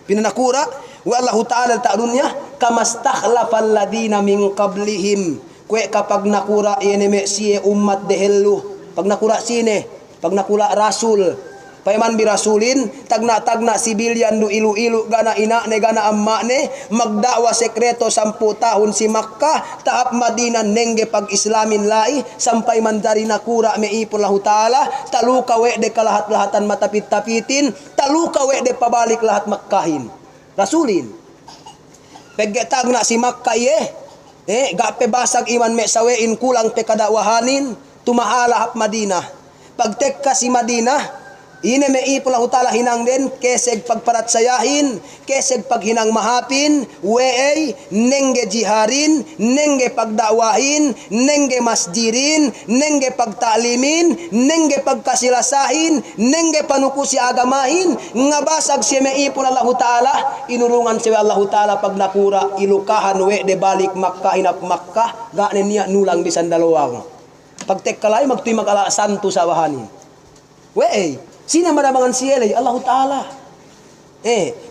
pinanakura wa Allah Ta'ala ta dunya kamastakhlafal ladina min qablihim kwe kapag nakura yeneme siye ummat dehellu pag nakura sine pag nakura rasul paiman birasulin tagna sibilyan du ilu-ilu gana ina ne gana amma ne magdawa sekreto 10 tahun si Makkah tahap Madinah nengge pag islamin lai sampai mandari nakura me ipon Allah Ta'ala taluka we de kalahat-lahatan matapit-tapitin taluka we de pabalik lahat Makkahin rasulin paggetagna si Makkah gape basag iman me sawein kulang pe kadawahanin tumahala hap Madinah pagtek ka si Madinah ine me ipon Allah Ta'ala hinang den keseg pagparatsayahin keseg paghinang mahapin weey nengge jiharin nengge pagdakwahin nengge masjirin nengge pagtalimin nengge pagkasilasahin nengge panukusi agamahin nga basag siya me ipon Allah Ta'ala inurungan siya Allah Ta'ala pag nakura ilukahan we de balik Makkah inap Makkah gaanin niya nulang bisan dalawang pagtek kalay magtuy magala santo sa wahanin weey sino madamangan siya Allah Ta'ala.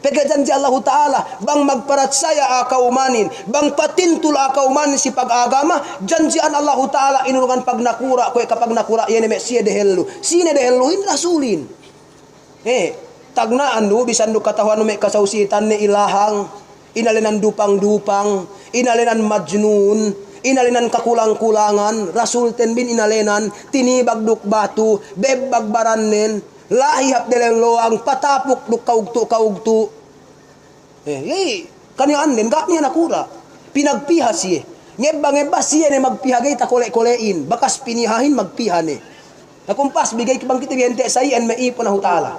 Pagkajanji Allah Ta'ala, bang magparatsaya akaumanin, bang patintul akaumanin si pag-agama, janjian Allah Ta'ala inurungan pag nakura, kaya kapag nakura, yan may siya dehellu. Sino dehelluhin? Rasulin. Tagnaan do, bisan do katawan may kasausitan ni ilahang, inalinan dupang-dupang, inalinan majnun, inalinan kakulang-kulangan, rasul ten bin inalinan, tinibagduk batu, bebbag baranen, lahihap deleng loang patapok duk kaugtu kanyaan din gak niya nakura pinagpiha siya ngeba siya ne magpihagay ta kole-kolein bakas pinihahin magpiha ne nakumpas bigay kibang kita biyente sa iyan maipon na Ta'ala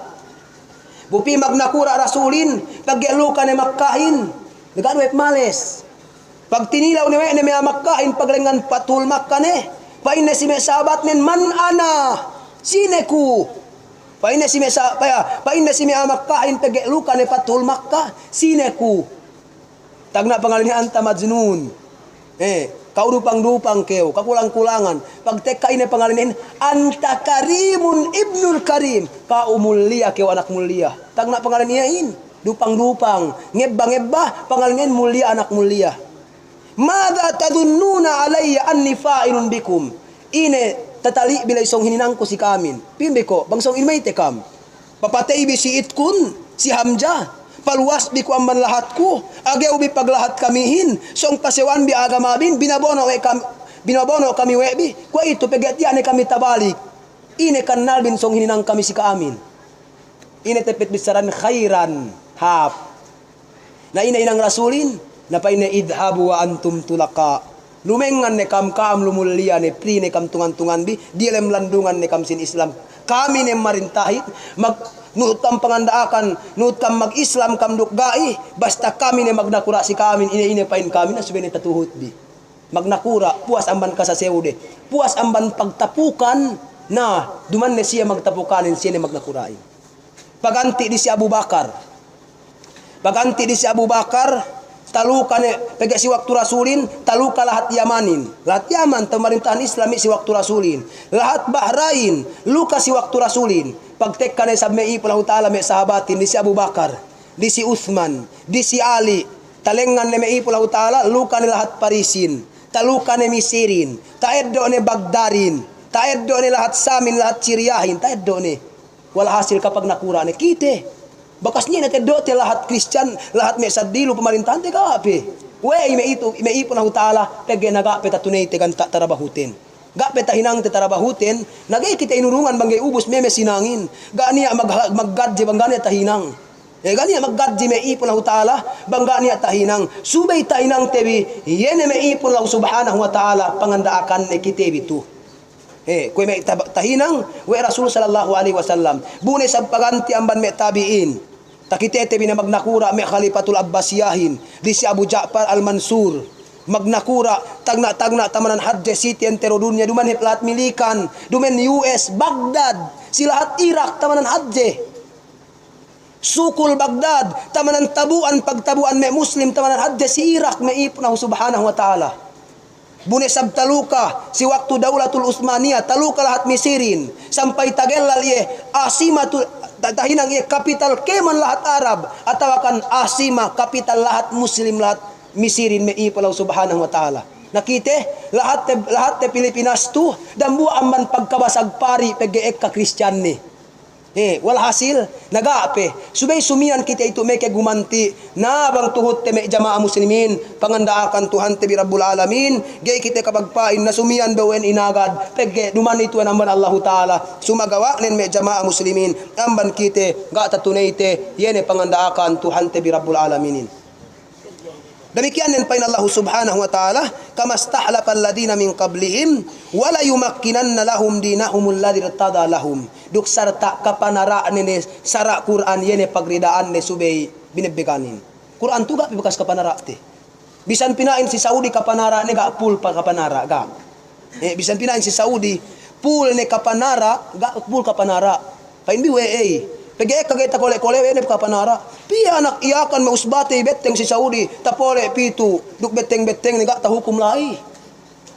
bupi magnakura rasulin pagyaluka ne makkahin nagano males pag tinilaw ne may makkahin paglengan patul makkane pain si may sabat nen man ana sineku pain na si may Makkahin pagluka ni patul Makkah sineku tagna pangalan ni anta majnun kaudupang-dupang keo kakulang-kulangan pagtekay ni pangalan ni anta karimun ibnul karim kaumulia keo anak mulia tagna pangalan niya dupang-dupang ngeba pangalan niya mulia anak mulia madza tadunnuna alayya anni fa'ilun bikum ine tatali bila isong hininang ko si kamin pimbe ko bangsong ilmay tekam papatay bi si itkun si Hamja paluwas bi ko amban lahat ko agaw bi paglahat kamihin song pasewan bi agamabin binabono kami webi ko ito pegatian kami tabalik ine kanal bin song hininang kami si kaamin ine tepet bisaran khairan hap na ina inang rasulin na pa ina idhabu wa antum tulaka lumengan ne kam lumulya ne pri ne kam tungan-tungan bi dilem landungan ne kam sin Islam kami ne marintahit mag nutam pangandaakan nutam mag-Islam kam dukgai basta kami ne magnakura si kami ine pain kami na subene tatuhut bi magnakura puas amban ka sa seude puas amban pagtapukan na duman ne siya magtapukanin siya ne magnakurain paganti di si Abu Bakar taluka ne pega si waktu rasulin taluka lahat Yamanin lahat Yaman pemerintahan Islami si waktu rasulin lahat Bahrain luka si waktu rasulin pagtek ka ne sabme ipon Allah Ta'ala me sahabatin di si Abu Bakar di si Uthman di si Ali talengan ne me ipon Allah Ta'ala luka ne lahat Parisin taluka ne Misirin taeddo ne Bagdarin taeddo ne lahat Samin lahat Siriyahin taeddo ne walhasil kapag nakura ne kite Bakas niya natedote lahat Kristyan, lahat may sadilo pamarintahan te kape. Wey may ipon Allah Ta'ala pege nagape ta tunay te kan tarabahutin. Gape ta hinang te tarabahutin, nagay kita inurungan bangay ubos meme sinangin. Gani maggadje bangani ta hinang. Gani maggadje may ipon Allah Ta'ala bangani ta hinang. Subay ta hinang tebi yene may ipon Allah Subhanahu wa Ta'ala pangandaakan ne kitebi tu. Kung may tahinang, we Rasul sallallahu alaihi wasallam, bunay sa paganti amban may tabiin, takitete na magnakura may Khalifatul Abbasiyahin, di si Abu Ja'far al-Mansur, magnakura, tagna tamanan Hadje City, entero dunya, duman lahat milikan, dumen US, Baghdad, sila at Iraq, tamanan Hadje, Sukul Baghdad, tamanan tabuan, pagtabuan may Muslim, tamanan Hadje si Iraq, may ipon Subhanahu wa Ta'ala. Bunay sab taluka si waktu Daulatul Utsmaniyah taluka lahat misirin sampai tagellal ye asimatul tahinang ye kapital keman lahat Arab atawakan asima kapital lahat Muslim lahat misirin me ipalaw Subhanahu wa Ta'ala. Nakite lahat te Pilipinas tu dambu amban pagkabasag pari paggeek ka Kristyan ni. Walhasil nagape subay sumian kita itu meke gumanti na bang tuhot te me jamaah muslimin pangandaakan Tuhan te Rabbul Alamin gay kita kapagpain na sumian bawen inagad pegge duman itu naman Allah Ta'ala sumagawa nen me jamaah muslimin amban kite gata tunay te yene pangandaakan Tuhan te Rabbul Alamin. Demikian yang pain Allah Subhanahu wa Ta'ala kama stahlafa alladina min qablihim wala yumakkinanna lahum dinahum alladhi irtada lahum duk sarta kapanara nene sara Quran yene pagridaan ne subay binebeganin Quran tu ga bekas kapanara te bisan pinain si Saudi kapanara ne ga pul pa kapanara ga bisan pinain si Saudi pul ne kapanara ga pul kapanara pain bi pege kageta kole ene kapanara pia anak iyakan mausbate beteng si Saudi tapole pitu duk beteng ni ga ta hukum lai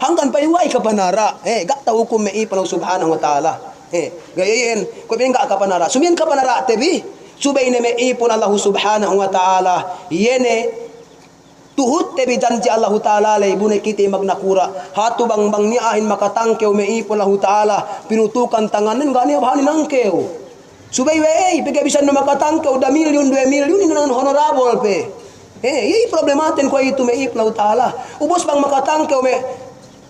hanggan paiwai kapanara ga ta hukum me ipanaw Subhanahu wa Ta'ala gayen ko ben ga kapanara sumian kapanara tebi subay ne me ipon Allah Subhanahu wa Ta'ala yene tuhut tebi janji Allah Ta'ala lay bunay kiti magnakura hatu bang niahin makatangkew me ipon Allah Ta'ala pinutukan tanganen gani bahanin angkew subay pega bisa na makatangkaw da milyon 2 milyon ina honorable pe yay problematen ko itu me ipnaw Ta'ala ubos bang makatangkaw me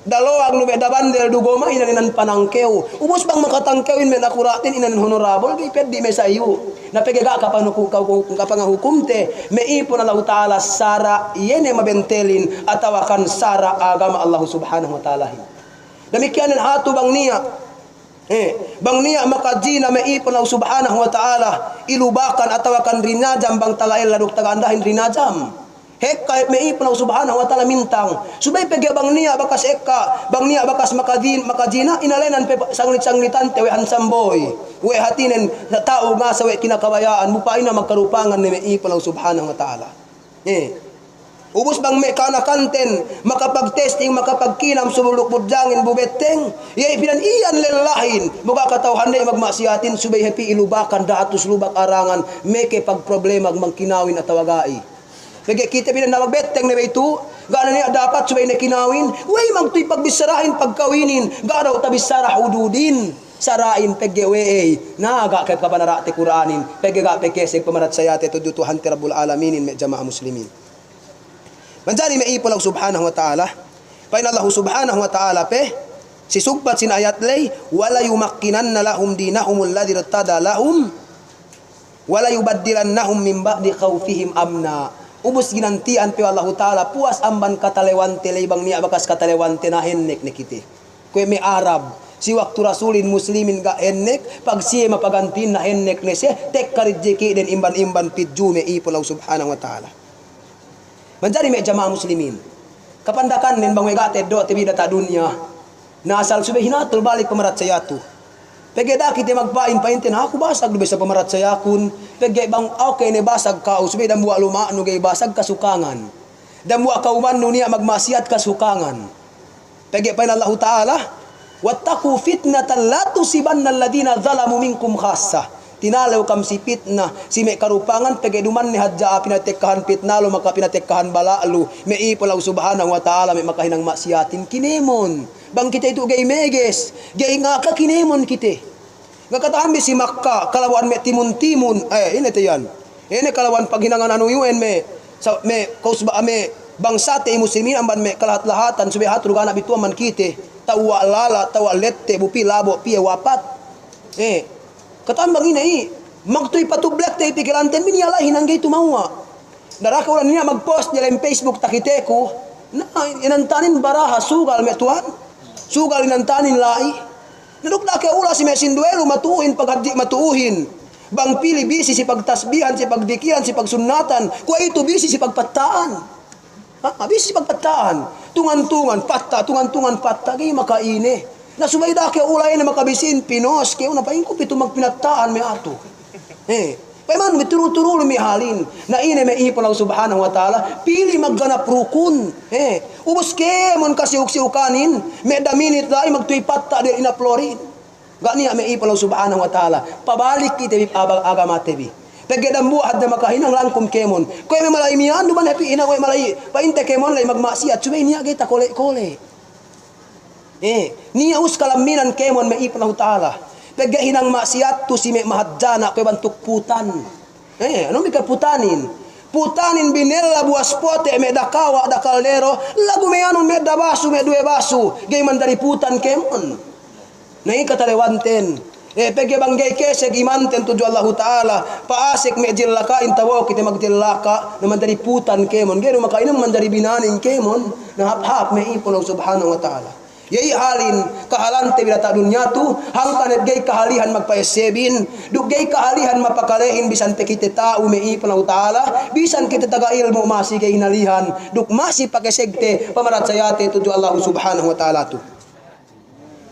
dalawag no me da bandel dugoma ina nan panangkew ubos bang makatangkawin me nakuratin ina honorable kay pedi me sayo na pega ga kapang hukum te me ipon Allah Ta'ala sara yene mabentelin atawakan sara agama Allah Subhanahu wa Ta'ala. Demikian hatu bang niya bang niya makajina maipon Allah Subhanahu wa Ta'ala ilubakan atawakan rinajam bang talail laduk tagandahin rinajam kahit maipon Allah Subhanahu wa Ta'ala mintang subay pege bang niya bakas bang niya bakas makajina inalenan pe sanglit-sanglitan te we hansamboy we hatinen na tao nga sa we kinakabayaan mupain na magkarupangan ni maipon Allah Subhanahu wa Ta'ala. Ubos bang may kanakanten makapag-testing makapagkinam subulok budjangin bubeteng yay pinanian lelahin buka katawhan na magmasiatin subay happy ilubakan datus lubak arangan meke pag problema magkinawin at tawagai pag kita pinanawag-beteng na ito gana niya dapat subay na kinawin way magtoy pagbisarahin pagkawinin garaw tabisarah ududin sarain pegge naga kay kapanarate Quranin pegge ga pekeseg pamarat sayate tudyo Tuhan ti Rabbul Alamin me jamaah muslimin. Manjani may ipon Allah Subhanahu wa Ta'ala pain Allah Subhanahu wa Ta'ala pe si sugbat sin ayat lay wala yumakkinanna lahum dinahum alladhi irtada lahum wala yubaddilannahum min ba'di khawfihim amna ubos ginantian pe Allah Ta'ala puas amban katalewante lay bang niya bakas katalewante na hennek nikiti kay may Arab si waktu rasulin muslimin ga hennek pag siya mapagantin na hennek ne siya tek karidjeki den imban pidju may ipon Allah Subhanahu wa Ta'ala. Manjari may jamaah muslimin kapandakan nin bang wegate do te bida ta dunya na asal subay hinatul balik pamarat sayatu pege da kite magpain painten aku basag dubay sa pamarat sayakun pege bang okay ne basag ka subay damwa luma no gay basag kasukangan damwa kauman no niya magmasiat kasukangan pege pain Allah Ta'ala wattaqu fitnatan la tusibanna alladina zalamu minkum khassa tinalaw kam si fitna si may karupangan pegeduman ni hadja pinatekkahan fitnalo maka pinatekkahan balalu may ipolaw Subhanahu wa Ta'ala may makahinang maksiatin kinemon bang kita itu gay meges gay nga ka kinemon kite nga katambi si Makka kalawaan may timun ini to yan Ene kalawan paghinangan anu yuen me kausba me bangsa te muslimin amban me kalahat-lahatan subi hatur gana bitua man kite tawa lala tawa lette bupi labo pie wapat. Katambang ina magtoy patublak te pikiranten binyala hinang gayto mawa. Daraka ulan niya mag-post dalam Facebook takiteko na inantanin baraha sugal me tuan. Sugal inantanin lai. Nadukda kay ula si mesinduelo matuhin paghabdi matuuhin. Bang pili bisi si pagtasbihan, si pagdikiran, si pagsunatan. Kuha ito bisi si pagpataan. Bisi si pagpataan. Tungan-tungan, patta, tungan-tungan, patta. Kaya makaine. Nasubay da kaya ulay na makabisin, pinos. Kaya unapain ko pito magpinataan may ato. Kaya man, may turu-turu may halin. Na ine may ipon ang subhanahu wa ta'ala. Pili magganap rukun. Ubus kemon kasi uksiukanin. May daminit dahil magtuy patta din inaplorin. Gani may ipon ang subhanahu wa ta'ala. Pabalik kita agama tebi. Pagkadang buhat na makahinang langkom kemon. Kaya may malay miyan, duman happy ina, kaya malay painte kemon, lay magmaksiat. Subay niya kita kole-kole. Niya us kalaminan kemon may ipon ang ta'ala. Pagkahinang maksiat, to si may mahadjana, kaya bantuk putan. Ano may kaputanin? Putanin binela buas pote, may dakawa, dakaldero, lagu may anong may dabaso, may duwe baso. Gay man dari putan kemon. Nai katalewanten pege banggay keseg imanten tuju Allah Ta'ala paasik me jillakain tawo kita magdillaka naman dari putan kemon gero makainam man dari binaning kemon na hap me ipon subhanahu wa ta'ala yai halin kahalante bila ta dunya tu hangkan gay kahalihan magpaesebin dugay kahalihan mapakalehin bisan te kita tao me ipon ta'ala bisan kita taga ilmu masih gay hinalihan duk masih pakesegte pamarat sayate tuju Allah subhanahu wa ta'ala tu.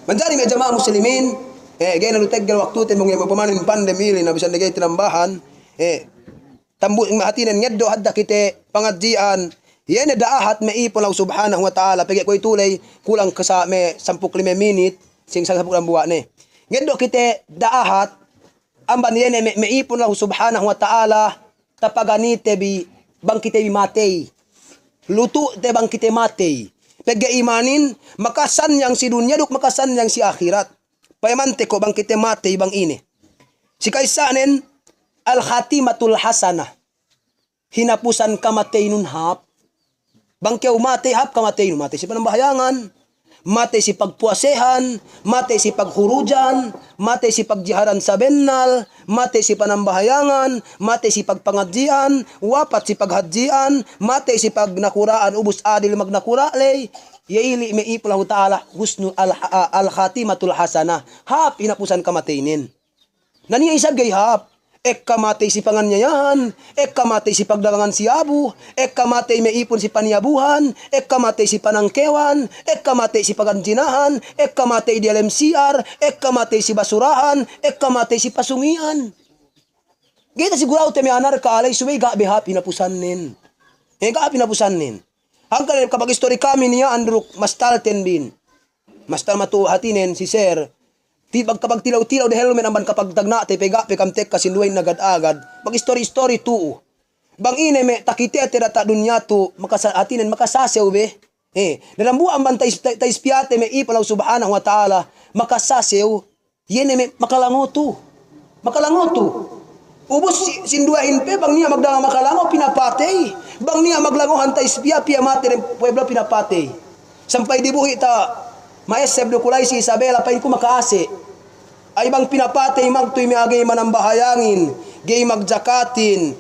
Manjari may jamaah muslimin, gaya na luteggal waktu ten mga pamanin pandemi na bisan nagay tinambahan, tambu mahatinan ngeddo hadda kite pangadjian, yan na daahat may ipon lang subhanahu wa ta'ala, pagay ko itulay kulang ka sa may 15 minute, sing sa buwan buwa ne. Ngeddo kite daahat, amban yan may ipon lang subhanahu wa ta'ala, tapaganite bi bangkite bi matay, luto te bangkite matay. Pagkaimanin, makasan yang si dunya, duk makasan yang si akhirat. Payamante ko, bang kita mate, bang ini. Si kaisanin, al-khatimatul hasana. Hinapusan kamatay nun hap. Bang kiyaw mate, hap kamatay nun. Mate si panambahayangan, mate si pagpuasehan, mate si paghurujan, mate si pagjiharan sa bennal, mate si panambahayangan, mate si pagpangadjian, wapat si paghadjian, mate si pagnakuraan, ubus adil magnakuralay, yaili may ipulahu ta'ala, husnul al-khatimatul hasana, hap inapusan kamataynin. Naniya isa gay hap, kamatay si panganyayahan, kamatay si pagdagangan si abu, kamatay may ipon si paniyabuhan, kamatay si panangkewan, kamatay si paganjinahan, kamatay di LMCR, kamatay si basurahan, kamatay si pasungian. Gita siguro te may anar ka alay suway ga behap pinapusanin. Ga pinapusanin. Hanggang kapag story kami niya andruk mastalten bin. Mastal matu hatinen si sir. Kapag tilaw-tilaw de helmet amban kapag tagna te pega pekamtek kasinduay nagad-agad mag story tu bang ine me takite atira ta dunya tu makasatinen makasasew be dalambu amban ta ispiate me ipalaw subhanahu wa ta'ala makasasew yene me makalangotu ubos sinduahin pe bang niya magdanga makalango pinapatay bang niya maglangohan ta ispia pia mate pueblo pinapatay sampay dibuhi ta maeseb do kulay si Isabela pain ko makaase ay bang pinapatay magtoy mi agay manambahayangin gay magjakatin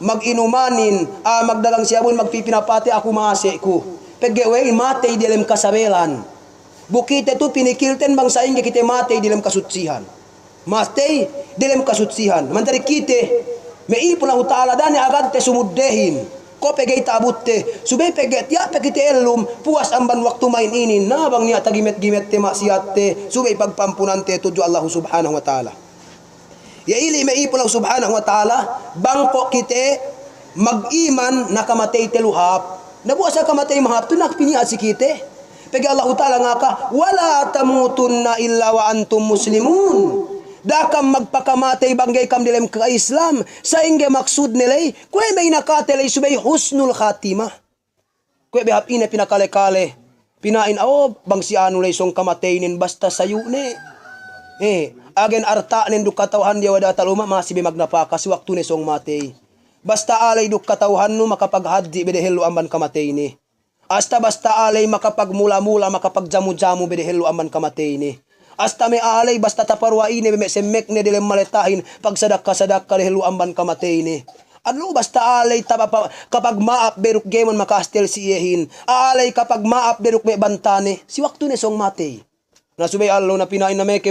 maginumanin magdalang siyabon magpipinapatay ako maase ko paggewe matay dilem kasabelan bukite tu pinikilten bang saing kite matay dilem kasutsihan matay dilem kasutsihan mantari kite may ipon ang ta'ala dani agad te sumuddehin ko pegay tabutte subay peget ya pegite elum puas amban waktu main inin nabang niya tagimet-gimet te maksiate subay pagpampunante tuju Allah subhanahu wa ta'ala ya ili may ipon subhanahu wa ta'ala bangko kite mag-iman na kamatay teluhap nabuas sa kamatay mahap tunak piniat si kite pegay Allah ta'ala nga ka wala tamutunna illa wa antum muslimun dakam magpakamatay banggay kam dilem ka Islam sa inge maksud nilay kuy may nakatelay subay husnul khatimah kuy behap ina pinakale pinain bang si anu lay song kamataynin basta sayo ne agen arta nen duk katauhan dia wada taluma masih bimagnapaka si waktu ni song matay. Basta alay duk katauhan no makapaghaddi bedehelo amban kamatay ni. Asta basta alay makapagmula-mula makapagjamu-jamu bedehelo amban kamatay ni. Asta may alay basta taparwai ni may semek ni dilem maletahin pagsadak-sadak dehelo amban kamatay ni. Ano basta alay kapag maap beruk gemon makastel si iyehin. Alay kapag maap beruk may bantane. Si waktu ni song matay. Nasubay allo na pinain na meke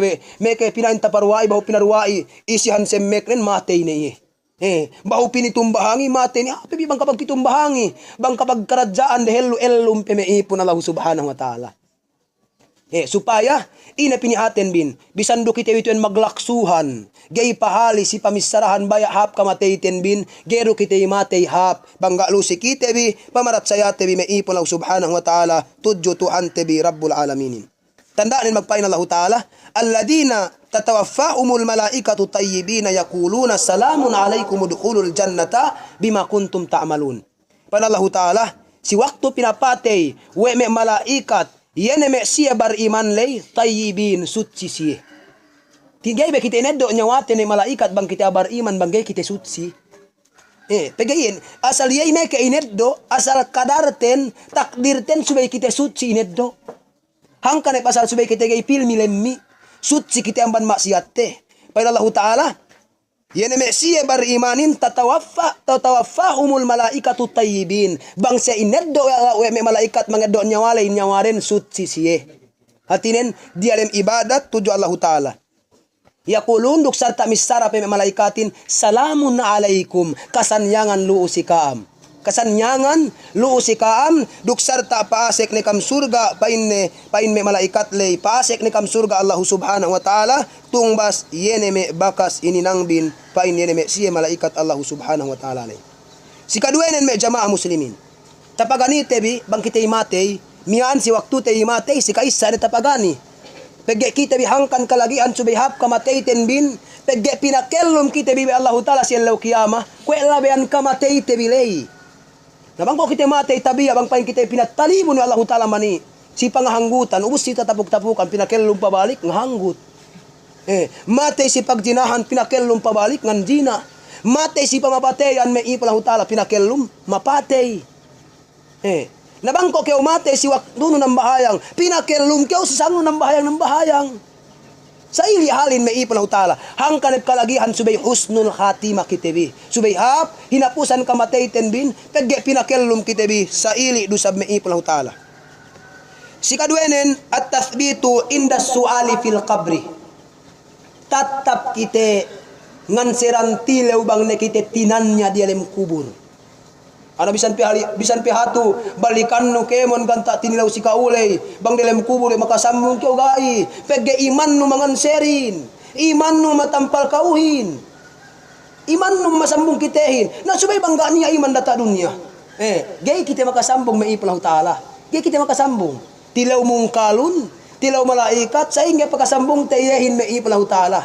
pinain taparwai bahu pinarwai. Isihan semek nen matay ni bahu pinitumbahangi matay ni. Api bang kapag pitumbahangi. Bang kapag karadyaan dehelu elum pemeipon Allah subhanahu wa ta'ala. Supaya ina pinihaten bin bisan do kita ituan maglaksuhan gay pahali si pamisarahan baya hap kamatayten bin gero kita matay hap bangga lusi kita bi pamarat sayate bi maipon Allah subhanahu wa ta'ala tudjo tuhan bi rabbul alamin. Tandaan magpain Allah ta'ala alladina tatawaffahumul malaikatu tayyibina yaquluna salamun alaikum udkhulul jannata bima kuntum ta'malun. Pan Allah ta'ala si waktu pinapatay we me malaikat yene me siya bariman lay tayyibin sutsi siya. Tigay ba kita ineddo nyawate ni malaikat bang kita bariman bang kita sutsi. Pegayin asal yay me ka ineddo asal kadarten takdirten subay kita sutsi ineddo. Hangkan pasal subay kita gay pilmi lemmi sutsi kita amban maksiate. Pada Allah Ta'ala yene me siya barimanin tatawaffahumul malaikatu tayyibin. Bang siya ineddo we me malaikat mangeddo nyawalay nyawaren sutsi siya. Hatinen dialem ibadat tuju Allah Ta'ala. Yaqulun duk sarta misara pe me malaikatin salamun alaikum kasanyangan luusikaam. Kasanyangan luusikaam duk sarta paasek ne kam surga pain me malaikat lay paasek ne kam surga Allah subhanahu wa ta'ala tungbas yene me bakas ininangbin pain yene me siya malaikat Allah subhanahu wa ta'ala lay. Si kaduenen me jamaah muslimin tapagani tebi bang kita imatay mian si waktu te imatay si kaisa ne tapagani pegge kita bihangkan kalagian subihap kamatay ten bin pegge pinakellum kita bi Allah ta'ala siya law kiyama kwe labean kamatay tebi lay. Nabang ko kita matay tabi abang pain kita pinatalimo ni Allah Ta'ala mani si pangahanggutan ubus si tatapuk-tapukan pinakellum pabalik ngahanggut. Matay si pagjinahan pinakellum pabalik nganjina. Matay si pamapatayan may ipon Allah Ta'ala pinakellum mapatay. Nabang ko kayo matay si wakduno ng bahayang pinakellum kayo sa sango ng bahayang. Sa ili halin may ipon Allah Ta'ala hangkanip kalagihan subay husnul khatimah kitebi subay hap hinapusan kamatayten bin pegge pinakellum kitebi sa ili dusab may ipon Allah Ta'ala. Si kaduenen at tathbitu inda suali fil qabri tatap kite nganseran tilew bang nekite tinanya di alam kubur. Ano bisan pihatu balikan no kemon ganta tinilaw si kaulay bang dilem kubur makasambong kyo gai pegge iman no manganserin iman no matampal kauhin iman no masambong kitehin na subay bangga niya iman data dunya gay kita makasambong may ipon Allah Ta'ala gay kita makasambong tilaw mong kalun tilaw malaikat sa inga pagkasambong tayehin may ipon Allah Ta'ala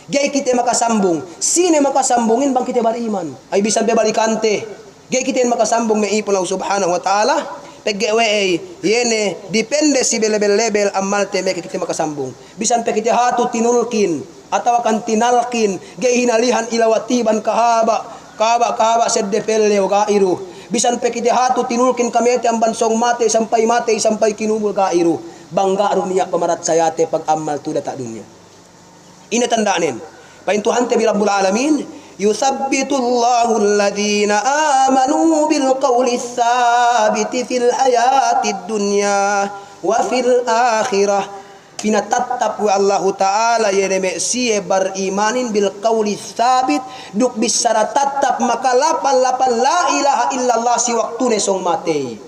gay kita makasambong sine makasambongin bang kita bariman ay bisan pe balikante gay kita makasambong may ipon Allah subhanahu wa ta'ala pegge we yene depende si level amalte may kita makasambong bisan pe kita hatu tinulkin atawa kan tinalkin gay hinalihan ilawatiban kahaba sedde pelle o gairu bisan pe kita hatu tinulkin kamete ang bansong mate sampai kinubul gairu bangga runia pamarat sayate pag amal tu data dunia ina tandaanin paintuhan te bi rabbul alamin yusabbitullahu alladhina amanu bil qawli tsabiti fil hayatid dunya wa fil akhirah pinatatap wa Allah Ta'ala yene siye barimanin bil qawli tsabit duk bisara tatap maka lapan la ilaha illallah si waktune song matei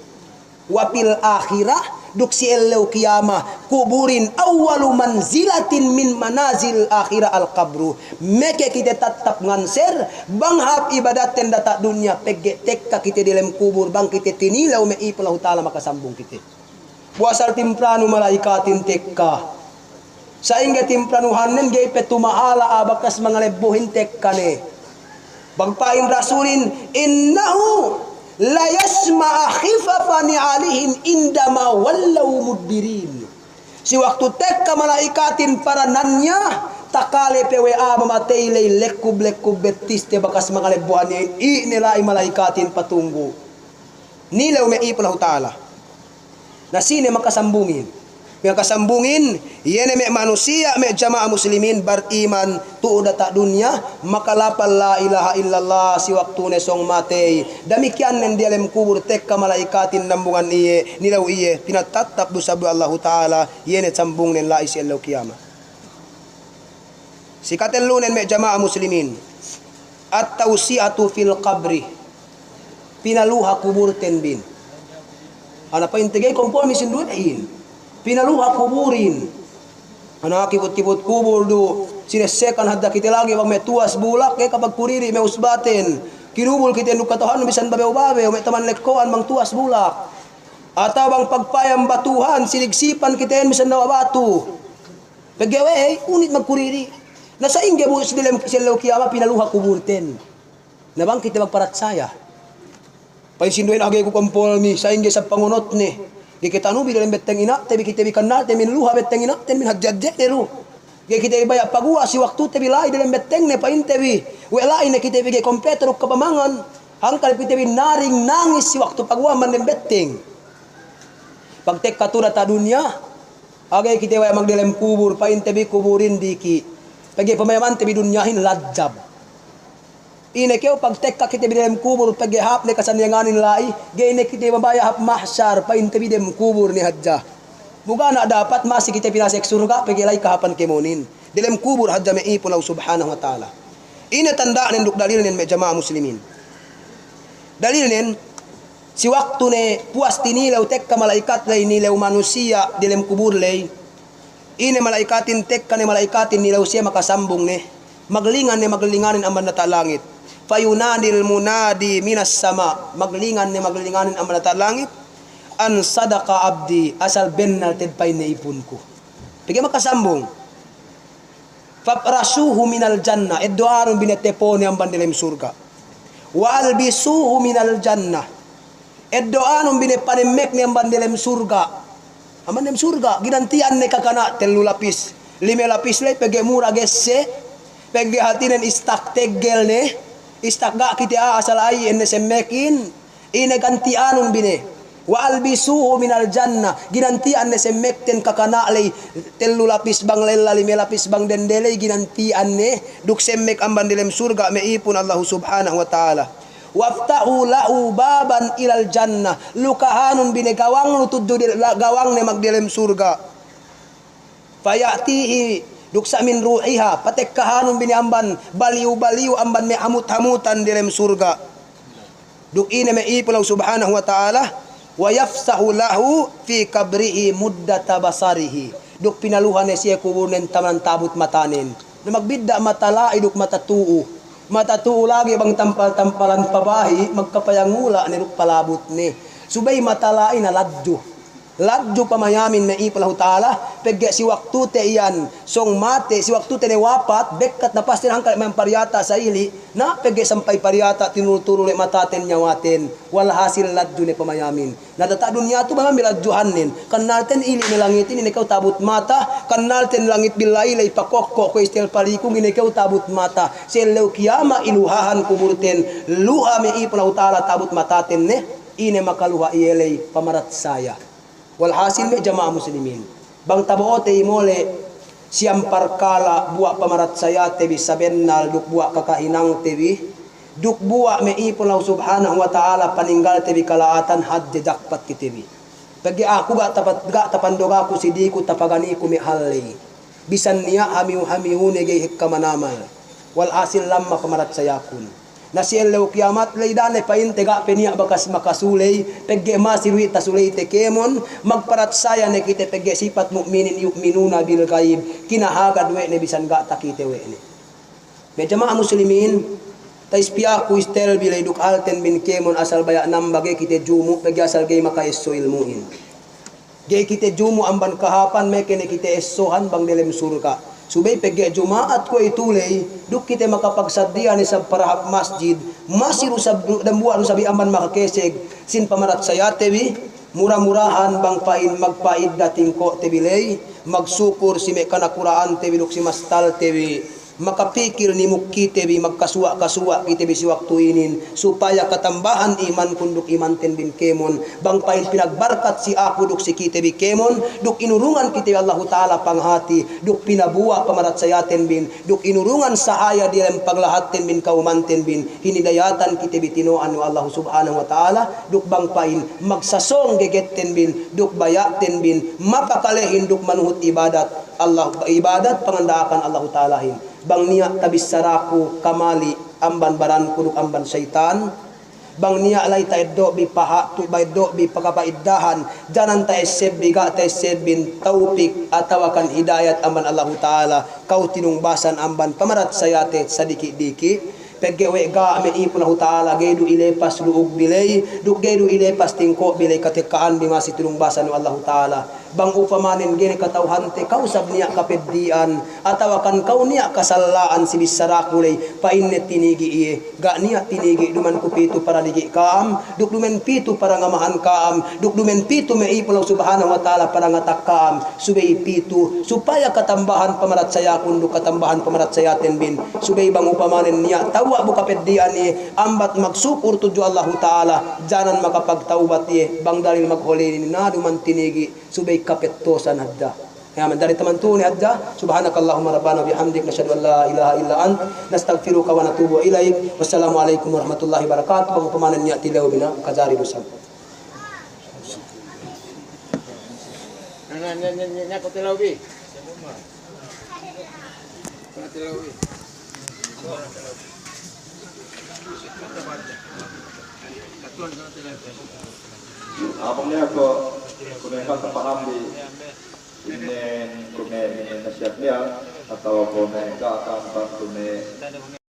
wa fil akhirah duk si elew kiyama kuburin awwalu manzilatin min manazil akhirah al qabru meke kita tatap nganser banghap ibadaten data dunia pegge tekka kita dilem kubur bang kita tinilaw me ipon Allah Ta'ala makasambong kita buasal timprano malaikatin tekka sa inga timpranuhanen gay petumahala abakas mga lebuhin tekka ne bagpain rasulin innahu la yasma'a khifafani alihim indama wallaw mudbirin si waktu tekka malaikatin parananya takale pewe mamatay lay lekub betis te bakas mga lebuhan niya nila ay malaikatin patunggo nilaw may ipon Allah Ta'ala na sine makasambungin yene me manusia me jamaah muslimin beriman tuuda tak dunia makalapal la ilaha illallah si waktu nesong matei demikian nen di alam kubur tekka malaikatin nambungan iye nilaw iye tinatatap dusabu Allah Ta'ala yene sambung nen la isi Allah kiamat si katelunen me jamaah muslimin at tawsi'atu fil qabri pinaluha kubur tenbin ana pa integay kompromis induin pinaluha kuburin ana kibut-kibut kubur do sinesekan hadda kita lagi wag may tuas bulak kay kapag kuriri may usbaten kinubul kita nuk katohan bisan babew-babew may taman lekkoan mang tuas bulak atawang pagpayam batuhan siligsipan kita bisan nawabatu paggawe unit magkuriri nasa ingge bu silem silaw kiyama pinaluha kuburten nabang kita magparatsaya painsinduin agay ko kompol mi sa ingge sa pangunot ni kita nubi dalam beteng ina tebi kita bikanna tebi luha beteng ina tebi hajjadje deru kita ibaya pagua si waktu tebi lai dalam beteng ne pain tebi we lai ne kita bige kompeter ka pamangan hangkal tebi naring nangis si waktu pagua man dalam beteng pagtek katura ta dunia agay kita way mag dalam kubur pain tebi kuburin diki pagi pamayaman tebi dunyahin lajab ine keo pagtek ka kita dalam kubur pagi hap ne kasanyanganin lai gene kita mabaya hap mahsyar pain tebi dem kubur ni hajjah buga na dapat masih kita pinasek surga pagi lai kahapan kemonin dalam kubur hajjah me ipon Allah subhanahu wa ta'ala ine tanda nen duk dalil nen me jamaah muslimin dalil nen si waktu ne puas tinilaw tek ka malaikat lay nilaw manusia dalam kubur lay ine malaikatin tek ka ne malaikatin nilaw siya makasambong ne maglinganin ang manata langit fayunadil munadi minas sama maglinganin ang manata langit an sadaka abdi asal bennal tedpay na ipon ko pigi makasambong faprasuhu minal jannah eddoaron binetepone ang bandilim surga wa albisuhu minal jannah eddoaron binepanemek ni ang bandilim surga ang bandilim surga ginantian ne kakana 3 lapis 5 lapis lay pigi mura gesse pegi hatinen istak tegel ne istak ga kita asal ay enne semmekin ine gantianun bine wa albisuhu minal jannah ginantian ne semmekten kakana lay 3 lapis bang lela 5 lapis bang dendele ginantian ne duk semmek amban dilem surga me ipun Allah subhanahu wa ta'ala waftahu lahu baban ilal jannah lukahanun bine gawang nutuddo gawang ne magdilem surga fayatihi duksa min ruhiha patek kahanun biniamban baliu amban me hamut-hamutan dilem surga duk ine me ipulaw subhanahu wa ta'ala wa yafsahu lahu fi kabrihi muddata basarihi duk pinaluhan ne siya kubunen taman tabut matanin na magbidda matala duk matatuo lagi bang tampalan pabahi magkapayangula ni duk palabot ni subay matalain na ladju pamayamin me ipalahu ta'ala pegge si waktu te iyan song mate si waktu te ne wapat bekkat na pastin hangkal may pariyata sa ili na pegge sampay pariyata tinuturo le mataten nyawaten wal hasil ladju ne pamayamin natata dunya tu mga miladjuhanin kanalten ili ni langitin ikaw tabut mata kanalten langit bilay lay pakokko ko istel palikung ikaw tabut mata selaw kiyama iluhahan kuburten luha me ipalahu ta'ala tabut mataten ne ine makaluha iyelay pamarat saya walhasil me jamaah muslimin bang tabuote imole siyam parkala buwa pamarat saya tebi sabennal duk buwa kakahinang tebi duk buwa me ipon Allah subhanahu wa ta'ala paninggal tebi kalaatan hadde jakpat ki tebi pagi aku ga tapandoga ko sidiku tapagani ko me halli bisan niya hamiune gay hikkamanamal walhasil lamma pamarat saya kun nasielaw kiamat laydane pain tega penia bakas makasulay pegge masirwi tasulay tekemon magparat saya ne kite pegge sifat mukminin yu'minuna bil ghaib kinahagad we ne bisan ga takite we ne me jamaah muslimin taispia ku istel bilay duk alten bin kemon asal baya nambage kite jumu pegge asal gay makaesso ilmuin gay kite jumu amban kahapan me kene kite essohan bang delem surga subay pegge jumaat ko itulay duk kita makapagsadya ni sa parahap masjid masiru sa dambuan sabi aman makakeseg sin pamarat saya tebi murah-murahan bang pain magpaid dating ko tebilay magsukur si me kanakuraan tebiluk si mastal tebi makapikir ni mukki tebi magkasuwa-kasuwa kitebi si waktu inin supaya katambahan iman kunduk iman ten bin kemon bang pain pinagbarkat si aku duk si kitebi kemon duk inurungan kitebi Allah Ta'ala panghati duk pinabuwa pamarat sayaten bin duk inurungan sahaya di dalam paglahaten bin kaumanten bin hinidayatan kitebi tinoan wa Allah Subhanahu wa Ta'ala duk bang pain magsasong gegetten bin duk bayaten bin mapakalehin duk manuhut ibadat Allah ibadat pangandaakan Allah Ta'ala hin bang niya tabis saraku kamali amban baran kuduk amban syaitan bang niya lay tayo bi paha tu bay do bi pagkapaiddahan janan tayo seb biga tayo seb bin taupik atawakan hidayat amban Allah Ta'ala kau tinungbasan amban pamarat sayate sadiki-diki peggewe ga ame ipon Allah Ta'ala gaydu ilepas luug bilay duk gaydu ilepas tingko bilay katekaan bimasi tinungbasan wa Allah Ta'ala bang upamanin gini katauhante kau sab niya kapeddian atawakan kau niya kasalaan si bisarakulay painnet tinigi iye ga niya tinigi duman kupitu para digi kaam duk dumen pitu para ngamahan kaam duk dumen pitu me ipon Subhanahu wa Ta'ala para ngatak kaam subay pitu supaya katambahan pamarat saya kunduk katambahan pamarat sayaten bin subay bang upamanin niya tawa bu kapeddian iye ambat magsukur tuju Allah Ta'ala janan makapagtaubat iye bang dalil maghulinin na duman tinigi subay kapettosan hadda ya man dari teman-teman hadda subhanakallahumma rabbana bihamdik nasyhadu an la ilaha illa ant nastaghfiruka wa natubu ilaik wassalamu alaikum warahmatullahi wabarakatuh pamanan niya tilaw bina kazari dusam nya ko tilaw bi tilaw bi Abangnya ako kung paham di inen kung nasihat niya atau kung akan